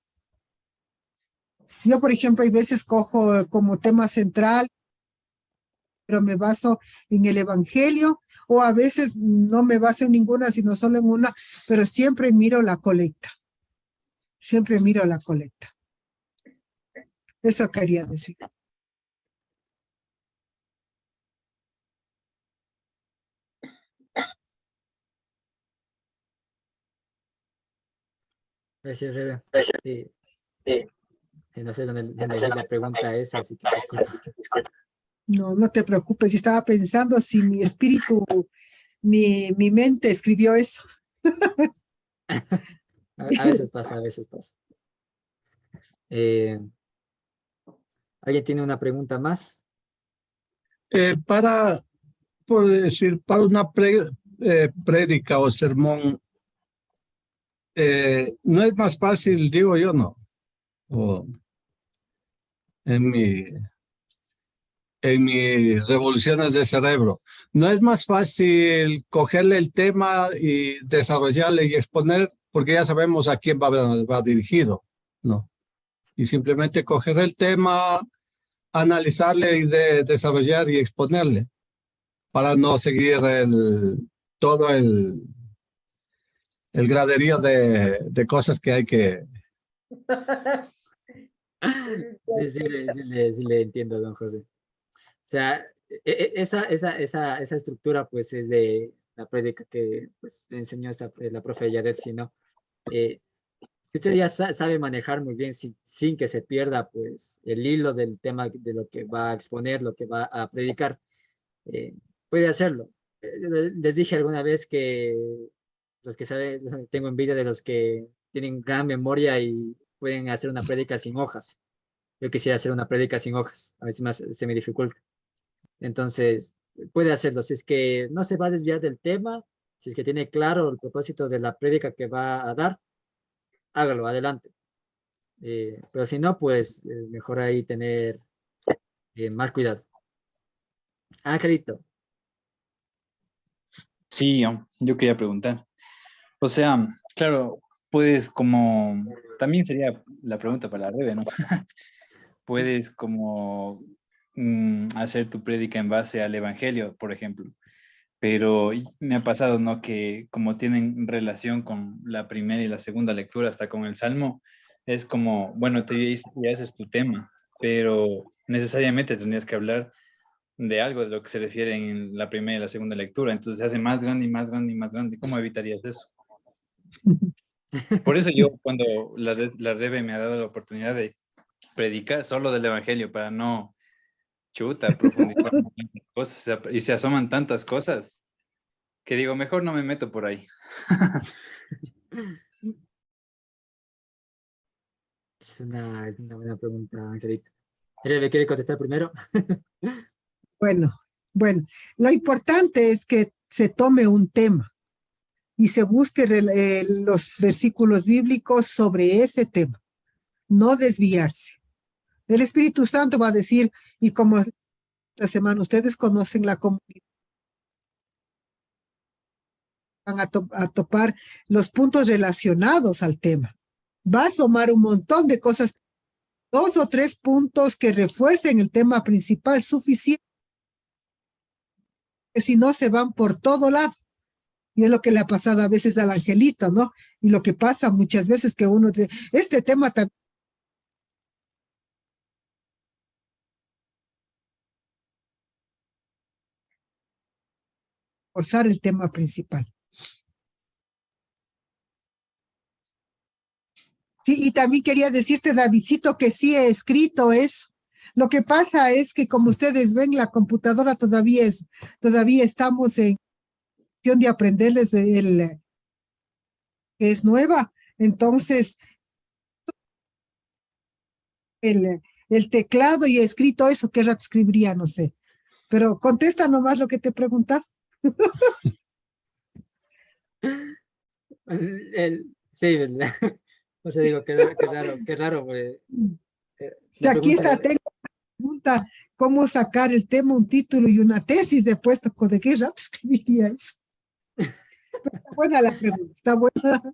Yo, por ejemplo, hay veces cojo como tema central, pero me baso en el Evangelio, o a veces no me baso en ninguna, sino solo en una, pero siempre miro la colecta. Siempre miro la colecta. Eso quería decir. Gracias, Rebe. Sí. No sé dónde dejé la pregunta esa, así que disculpa. No te preocupes, estaba pensando si mi espíritu, mi mente escribió eso. A veces pasa, a veces pasa. ¿Alguien tiene una pregunta más? Por decir, para una prédica o sermón, no es más fácil, digo yo, no. O en mis revoluciones de cerebro, no es más fácil cogerle el tema y desarrollarle y exponer, porque ya sabemos a quién va dirigido, ¿no? Y simplemente coger el tema, analizarle y desarrollar y exponerle, para no seguir todo el graderío de cosas que hay que... Sí le entiendo, don José. O sea, esa estructura pues es de la prédica que pues, le enseñó la profe Yadet, ¿no? Si usted ya sabe manejar muy bien sin que se pierda pues el hilo del tema de lo que va a exponer, lo que va a predicar, puede hacerlo. Les dije alguna vez que los que saben, tengo envidia de los que tienen gran memoria y pueden hacer una prédica sin hojas. Yo quisiera hacer una prédica sin hojas, a veces más se me dificulta. Entonces, puede hacerlo. Si es que no se va a desviar del tema, si es que tiene claro el propósito de la prédica que va a dar, hágalo, adelante. Pero si no, pues mejor ahí tener más cuidado. Angelito. Sí, yo quería preguntar. O sea, claro, puedes como, también sería la pregunta para la Rebe, ¿no? Puedes como hacer tu prédica en base al Evangelio, por ejemplo. Pero me ha pasado, ¿no? Que como tienen relación con la primera y la segunda lectura, hasta con el Salmo, es como, bueno, ya ese es tu tema, pero necesariamente tendrías que hablar de algo de lo que se refiere en la primera y la segunda lectura. Entonces se hace más grande y más grande y más grande. ¿Cómo evitarías eso? Por eso yo cuando la Rebe me ha dado la oportunidad de predicar solo del Evangelio para no profundizar en tantas cosas, o sea, y se asoman tantas cosas que digo, mejor no me meto por ahí. Es una buena pregunta, Angelita. ¿Rebe quiere contestar primero? Bueno, bueno, lo importante es que se tome un tema y se busque los versículos bíblicos sobre ese tema, no desviarse. El Espíritu Santo va a decir, y como la semana ustedes conocen la comunidad, van a topar los puntos relacionados al tema. Va a asomar un montón de cosas, 2 o 3 puntos que refuercen el tema principal suficiente, que si no se van por todo lado. Y es lo que le ha pasado a veces al angelito, ¿no? Y lo que pasa muchas veces que uno dice, este tema también. Forzar el tema principal. Sí, y también quería decirte, Davidcito, que sí he escrito eso. Lo que pasa es que, como ustedes ven, la computadora todavía estamos en cuestión de aprenderles que es nueva. Entonces, el teclado y he escrito eso, ¿qué rato escribiría? No sé. Pero contesta nomás lo que te preguntas. Sí, ¿verdad? O sea, digo, qué raro. Si aquí está, tengo una pregunta, ¿cómo sacar el tema, un título y una tesis de puesto? ¿De qué rato escribiría eso? Pero está buena la pregunta, está buena.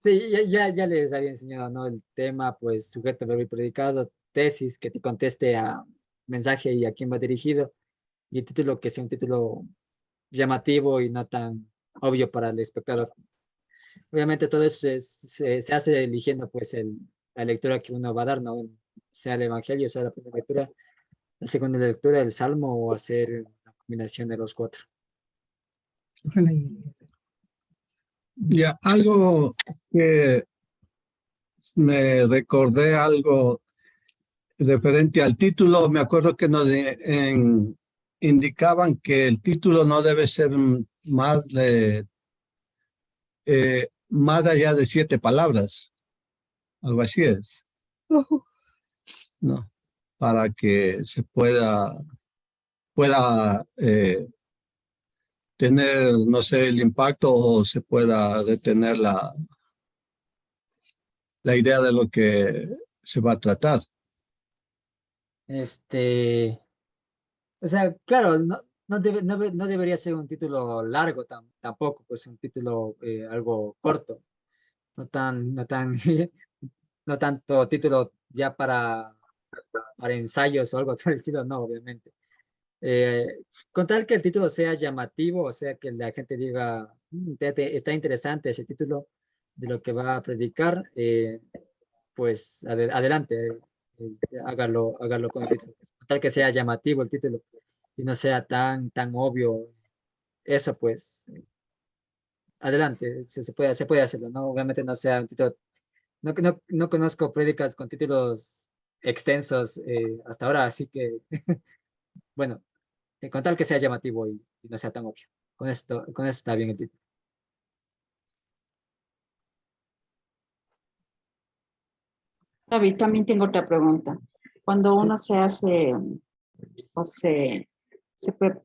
Sí, ya les había enseñado, ¿no? El tema, pues, sujeto, verbo y predicado, tesis, que te conteste a mensaje y a quién va dirigido, y el título que sea un título llamativo y no tan obvio para el espectador. Obviamente todo eso se hace eligiendo, pues, la lectura que uno va a dar, ¿no? Sea el Evangelio, sea la primera lectura, la segunda lectura, el Salmo, o hacer una combinación de los 4. Ojalá. Ya, algo que me recordé, algo referente al título, me acuerdo que nos indicaban que el título no debe ser más allá de 7 palabras, algo así es, ¿no? Para que se pueda tener, no sé, el impacto o se pueda detener la idea de lo que se va a tratar. O sea, claro, no debería ser un título largo tampoco, pues un título algo corto, no tan, no tanto título ya para ensayos o algo por el estilo, no, obviamente. Eh, con tal que el título sea llamativo, o sea, que la gente diga, está interesante ese título de lo que va a predicar, pues adelante, hágalo con el título. Con tal que sea llamativo el título y no sea tan obvio, eso pues, adelante, se puede hacerlo, ¿no? Obviamente no sea un título, no conozco prédicas con títulos extensos hasta ahora, así que, bueno, con tal que sea llamativo y no sea tan obvio. Con eso está bien el título. David, también tengo otra pregunta. Cuando Sí. uno se hace o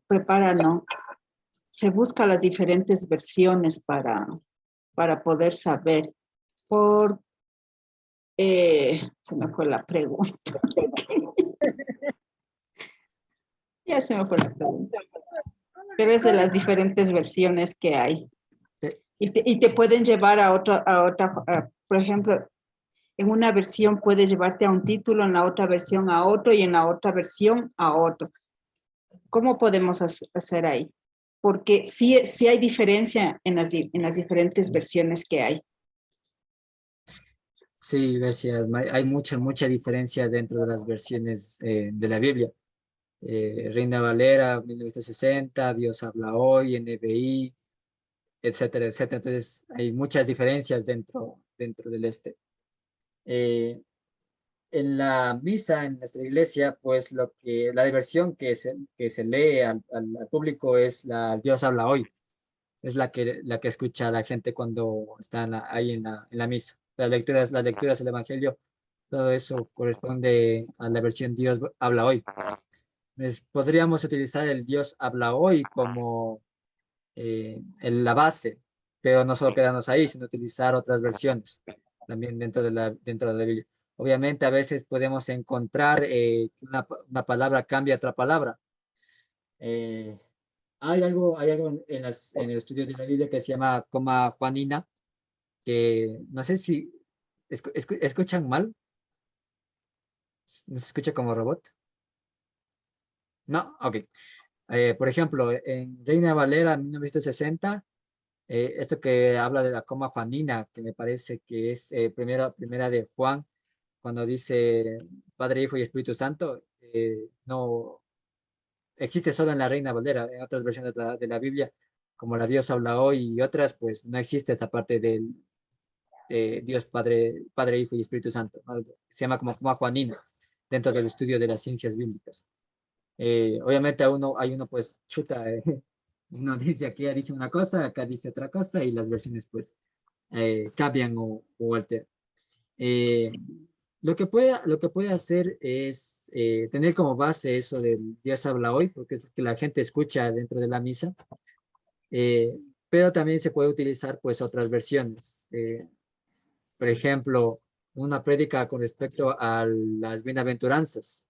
prepara, ¿no? Se busca las diferentes versiones para poder saber. Se me fue la pregunta. Ya se me fue la pregunta. Pero es de las diferentes versiones que hay. Eh, Y te pueden llevar a otra, por ejemplo, en una versión puede llevarte a un título, en la otra versión a otro y en la otra versión a otro. ¿Cómo podemos hacer ahí? Porque sí hay diferencia en las diferentes versiones que hay. Sí, gracias. Hay mucha diferencia dentro de las versiones de la Biblia. Reina Valera, 1960, Dios habla hoy, NBI, etcétera, etcétera. Entonces hay muchas diferencias dentro del este. En la misa, en nuestra iglesia, pues la diversión que se lee al público es la Dios habla hoy. Es la que escucha a la gente cuando está ahí en la misa. Las lecturas del Evangelio, todo eso corresponde a la versión Dios habla hoy. Entonces, podríamos utilizar el Dios habla hoy como la base, pero no solo quedarnos ahí, sino utilizar otras versiones también dentro de la Biblia. Obviamente, a veces podemos encontrar que una palabra cambia a otra palabra. Hay algo en el estudio de la Biblia que se llama coma Juanina, que no sé si escuchan mal. ¿No se escucha como robot? No, ok. Por ejemplo, en Reina Valera 1960, esto que habla de la coma Juanina, que me parece que es primera de Juan, cuando dice Padre, Hijo y Espíritu Santo, no existe solo en la Reina Valera. En otras versiones de la Biblia, como la Dios habla hoy y otras, pues no existe esta parte del Dios Padre, Hijo y Espíritu Santo, ¿no? Se llama como coma Juanina dentro del estudio de las ciencias bíblicas. Obviamente hay uno pues chuta, uno dice aquí ha dicho una cosa, acá dice otra cosa y las versiones pues cambian o alteran. Lo que puede hacer es tener como base eso del Dios habla hoy, porque es lo que la gente escucha dentro de la misa, pero también se puede utilizar pues otras versiones. Por ejemplo, una prédica con respecto a las bienaventuranzas.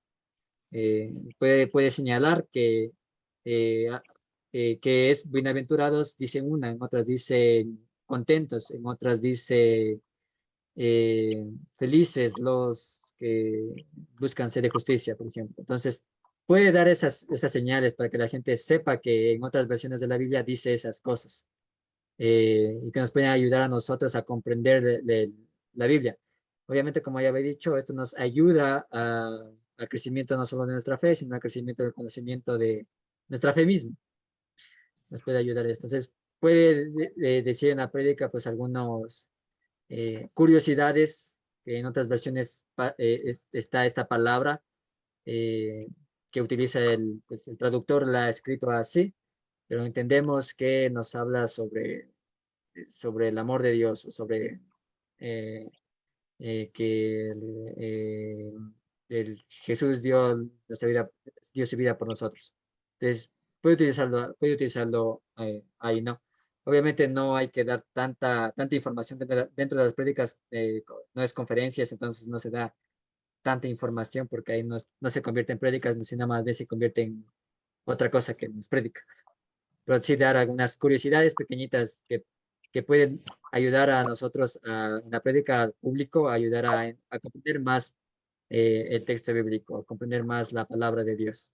Puede señalar que es bienaventurados, dicen una, en otras dicen contentos, en otras dice felices los que buscan ser de justicia, por ejemplo. Entonces, puede dar esas señales para que la gente sepa que en otras versiones de la Biblia dice esas cosas y que nos pueden ayudar a nosotros a comprender la Biblia. Obviamente, como ya había dicho, esto nos ayuda al crecimiento no solo de nuestra fe, sino al crecimiento del conocimiento de nuestra fe misma. Nos puede ayudar esto. Entonces, puede decir en la prédica, pues, algunos curiosidades, que en otras versiones está esta palabra que utiliza pues, el traductor, la ha escrito así, pero entendemos que nos habla sobre el amor de Dios, sobre eh, que el Jesús dio nuestra vida, dio su vida por nosotros. Entonces, puede utilizarlo ahí, ¿no? Obviamente no hay que dar tanta información dentro de las prédicas, no es conferencias, entonces no se da tanta información porque ahí no se convierte en prédicas, sino más bien se convierte en otra cosa que nos prédica. Pero sí dar algunas curiosidades pequeñitas que pueden ayudar a nosotros en la prédica al público, ayudar a comprender más el texto bíblico, a comprender más la palabra de Dios.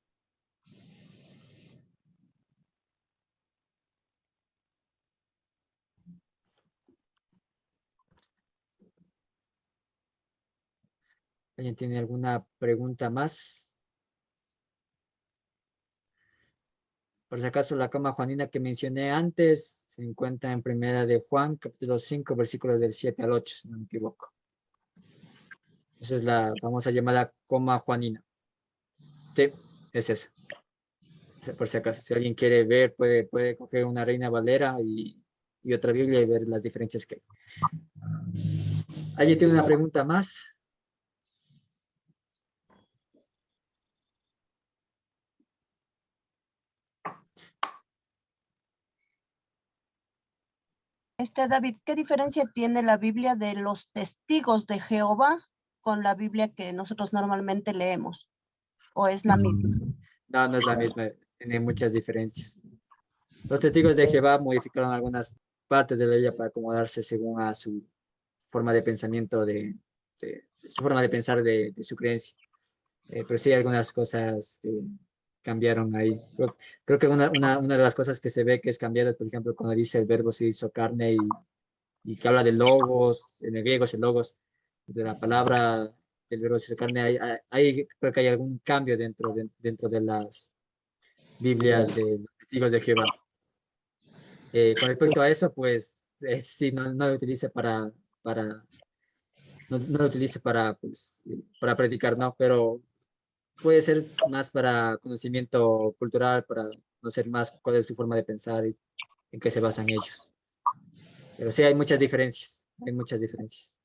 ¿Alguien tiene alguna pregunta más? Por si acaso, la coma Juanina que mencioné antes se encuentra en Primera de Juan, capítulo 5, versículos del 7 al 8, si no me equivoco. Esa es la famosa llamada coma Juanina. Sí, es esa. Por si acaso, si alguien quiere ver, puede coger una Reina Valera y otra Biblia y ver las diferencias que hay. ¿Alguien tiene una pregunta más? David, ¿qué diferencia tiene la Biblia de los testigos de Jehová con la Biblia que nosotros normalmente leemos? ¿O es la misma? No, no es la misma. Tiene muchas diferencias. Los testigos de Jehová modificaron algunas partes de la Biblia para acomodarse según a su forma de pensamiento, su forma de pensar de su creencia. Pero sí, algunas cosas cambiaron ahí. Creo que una de las cosas que se ve que es cambiada, por ejemplo, cuando dice el verbo se hizo carne y que habla de logos, en el griego es el logos, de la palabra del verbo se hizo carne, creo que hay algún cambio dentro de las Biblias de los testigos de Jehová. Con respecto a eso, pues sí, no lo utilice no lo utilice pues, para predicar, no, pero puede ser más para conocimiento cultural, para conocer más cuál es su forma de pensar y en qué se basan ellos. Pero sí, hay muchas diferencias, hay muchas diferencias.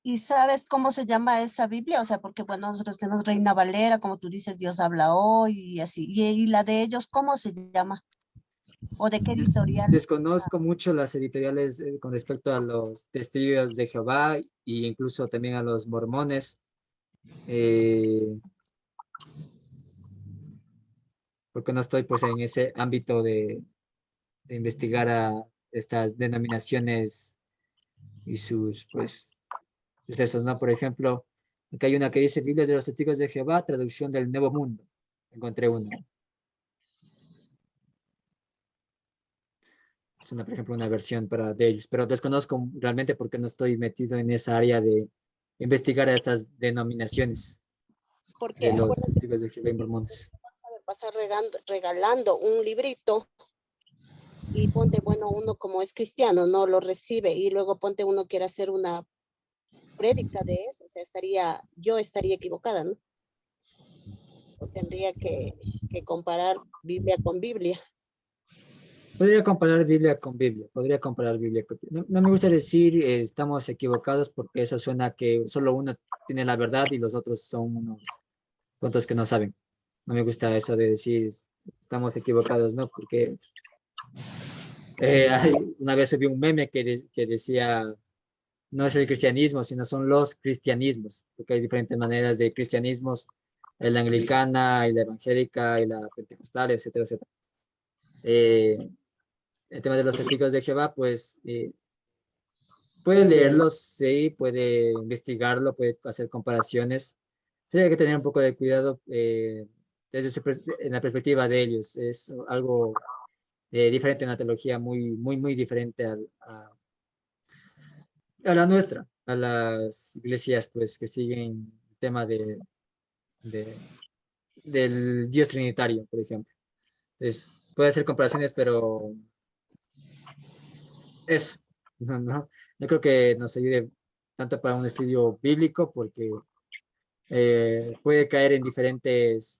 ¿Y sabes cómo se llama esa Biblia? O sea, porque bueno, nosotros tenemos Reina Valera, como tú dices, Dios habla hoy y así. ¿Y la de ellos cómo se llama? ¿O de qué editorial? Desconozco mucho las editoriales con respecto a los testigos de Jehová e incluso también a los mormones, porque no estoy pues en ese ámbito de investigar a estas denominaciones y sus pues sucesos, ¿no? Por ejemplo, acá hay una que dice Biblia de los Testigos de Jehová, traducción del Nuevo Mundo. Encontré una. Es una, por ejemplo, una versión de ellos, pero desconozco realmente porque no estoy metido en esa área de investigar a estas denominaciones Porque de los acuérdate, testigos de Jehová y mormones. pasar regalando un librito y ponte, bueno, uno como es cristiano, no lo recibe y luego ponte uno quiere hacer una prédica de eso, o sea, yo estaría equivocada, ¿no? O tendría que comparar Biblia con Biblia. Podría comparar Biblia con Biblia, podría comparar Biblia con Biblia. No me gusta decir estamos equivocados porque eso suena que solo uno tiene la verdad y los otros son unos tontos que no saben. No me gusta eso de decir estamos equivocados, ¿no? Porque una vez subí un meme que decía no es el cristianismo, sino son los cristianismos, porque hay diferentes maneras de cristianismos, la anglicana y la evangélica y la pentecostal, etcétera, etcétera. El tema de los testigos de Jehová, pues puede leerlos, sí, puede investigarlo, puede hacer comparaciones. Tiene que tener un poco de cuidado en la perspectiva de ellos. Es algo diferente, una teología muy diferente a la nuestra, a las iglesias pues que siguen el tema de- del Dios Trinitario, por ejemplo. Entonces, puede hacer comparaciones, pero eso, no creo que nos ayude tanto para un estudio bíblico porque puede caer en diferentes,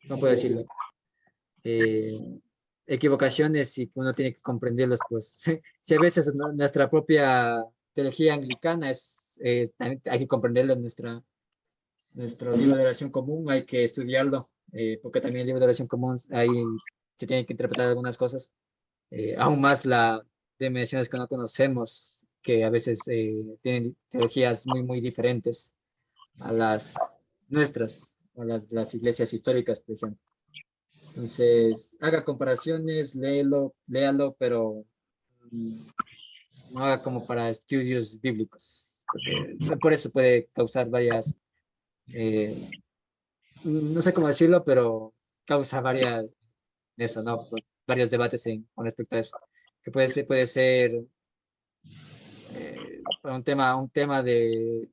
¿cómo puedo decirlo? Eh, equivocaciones y que uno tiene que comprenderlos, pues si a veces nuestra propia teología anglicana también hay que comprenderlo en nuestro libro de oración común, hay que estudiarlo, porque también el libro de oración común ahí se tiene que interpretar algunas cosas, aún más la dimensiones que no conocemos, que a veces tienen teologías muy diferentes a las nuestras, a las iglesias históricas, por ejemplo. Entonces, haga comparaciones, léalo, pero no haga como para estudios bíblicos. Por eso puede causar no sé cómo decirlo, pero causa eso, ¿no? Varios debates con respecto a eso. Que puede ser un tema de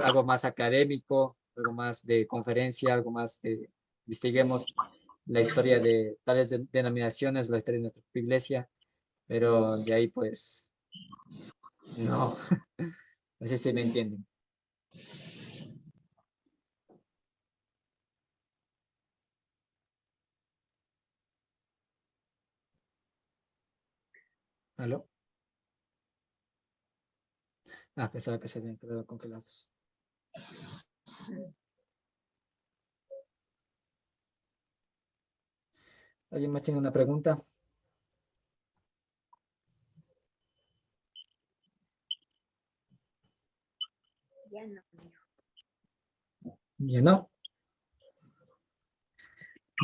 algo más académico, algo más de conferencia, algo más de investiguemos la historia de tales denominaciones, la historia de nuestra iglesia, pero de ahí pues no, no sé si me entienden. ¿Aló? Pensaba que se habían quedado congelados. ¿Alguien más tiene una pregunta? Ya no. ¿Ya no?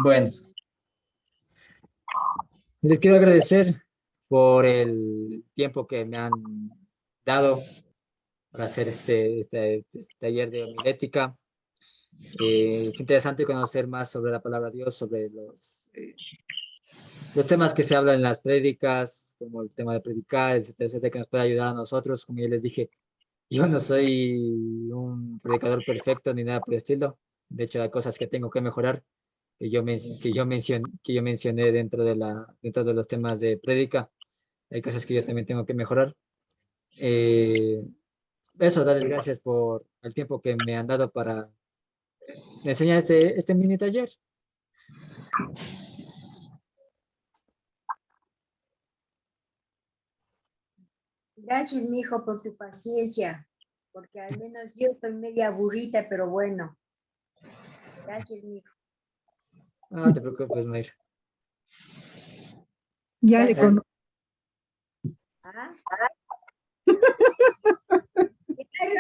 Bueno, les quiero agradecer por el tiempo que me han dado para hacer este taller de homilética. Es interesante conocer más sobre la palabra de Dios, sobre los temas que se hablan en las prédicas, como el tema de predicar, etcétera, etcétera, que nos puede ayudar a nosotros. Como ya les dije, yo no soy un predicador perfecto ni nada por el estilo. De hecho, hay cosas que tengo que mejorar, que yo mencioné dentro de los temas de prédica. Hay cosas que yo también tengo que mejorar. Eso, darles gracias por el tiempo que me han dado para enseñar este mini taller. Gracias, mijo, por tu paciencia, porque al menos yo estoy media aburrida, pero bueno. Gracias, mijo. No te preocupes, Mayra. Ya le Gracias. conozco. ¿Ah? ¡Qué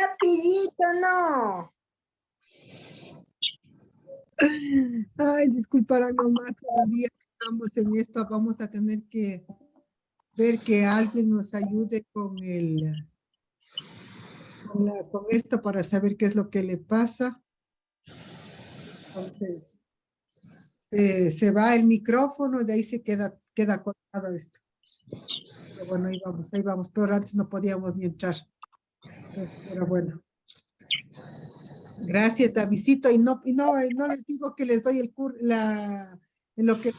rapidito, no! Ay, disculparán nomás, todavía estamos en esto, vamos a tener que ver que alguien nos ayude con con esto para saber qué es lo que le pasa. Entonces, se va el micrófono, de ahí se queda cortado esto. Pero bueno, ahí vamos, pero antes no podíamos ni entrar. Entonces, pero bueno. Gracias, Davidcito, y no les digo que les doy en lo que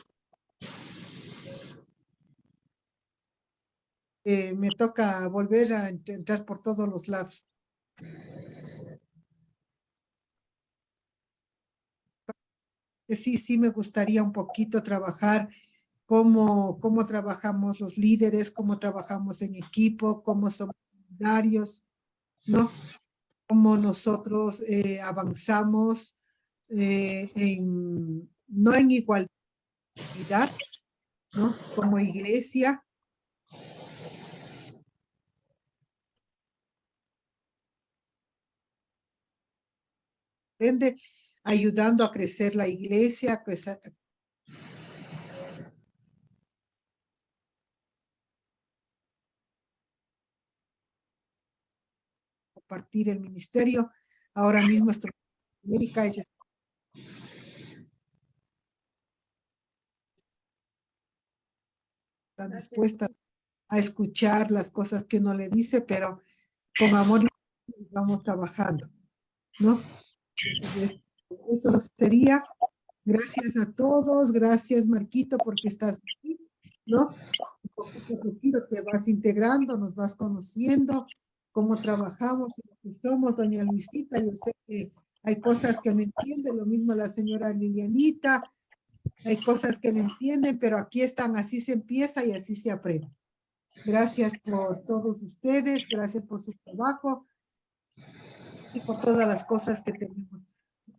me toca volver a entrar por todos los lados. Que sí me gustaría un poquito trabajar cómo trabajamos los líderes, cómo trabajamos en equipo, cómo somos solidarios, ¿no? Cómo nosotros avanzamos no en igualdad, ¿no? Como iglesia. Ayudando a crecer la iglesia, compartir el ministerio. Ahora mismo estoy en América, están dispuestas a escuchar las cosas que uno le dice, pero con amor vamos trabajando, ¿no? Entonces, eso sería. Gracias a todos, gracias Marquito porque estás aquí, ¿no? Poquito a poquito te vas integrando, nos vas conociendo, cómo trabajamos, lo que somos, doña Luisita, yo sé que hay cosas que no entienden, lo mismo la señora Lilianita, hay cosas que no entienden, pero aquí están, así se empieza y así se aprende. Gracias por todos ustedes, gracias por su trabajo y por todas las cosas que tenemos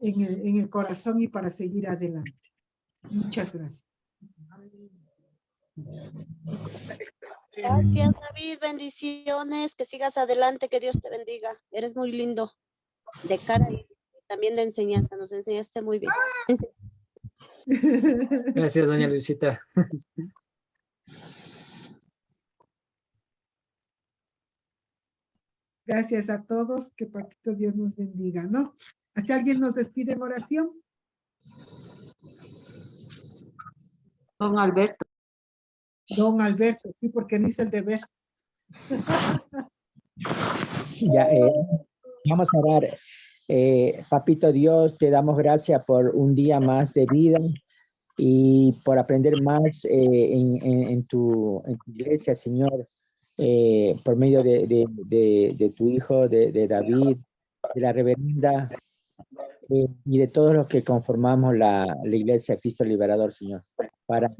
en el corazón y para seguir adelante. Muchas gracias. Gracias, David. Bendiciones. Que sigas adelante. Que Dios te bendiga. Eres muy lindo. De cara y también de enseñanza. Nos enseñaste muy bien. Gracias, doña Luisita. Gracias a todos, que Paquito Dios nos bendiga, ¿no? ¿Así alguien nos despide en oración? Don Alberto. Don Alberto, sí, porque no hice el deber. Ya, vamos a orar. Papito Dios, te damos gracias por un día más de vida y por aprender más en tu iglesia, Señor, por medio de tu hijo, de David, de la reverenda y de todos los que conformamos la iglesia Cristo Liberador, Señor, para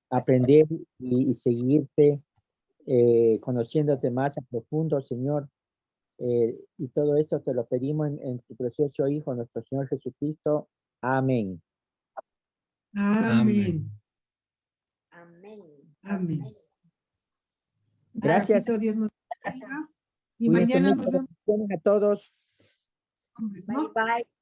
aprender y seguirte, conociéndote más a profundo, Señor. Y todo esto te lo pedimos en tu precioso Hijo, nuestro Señor Jesucristo. Amén. Amén. Amén. Amén. Gracias. Dios nos bendiga. Y Cuídense mañana mucho. nos vemos. Bendiciones a todos. ¿No? Bye, bye.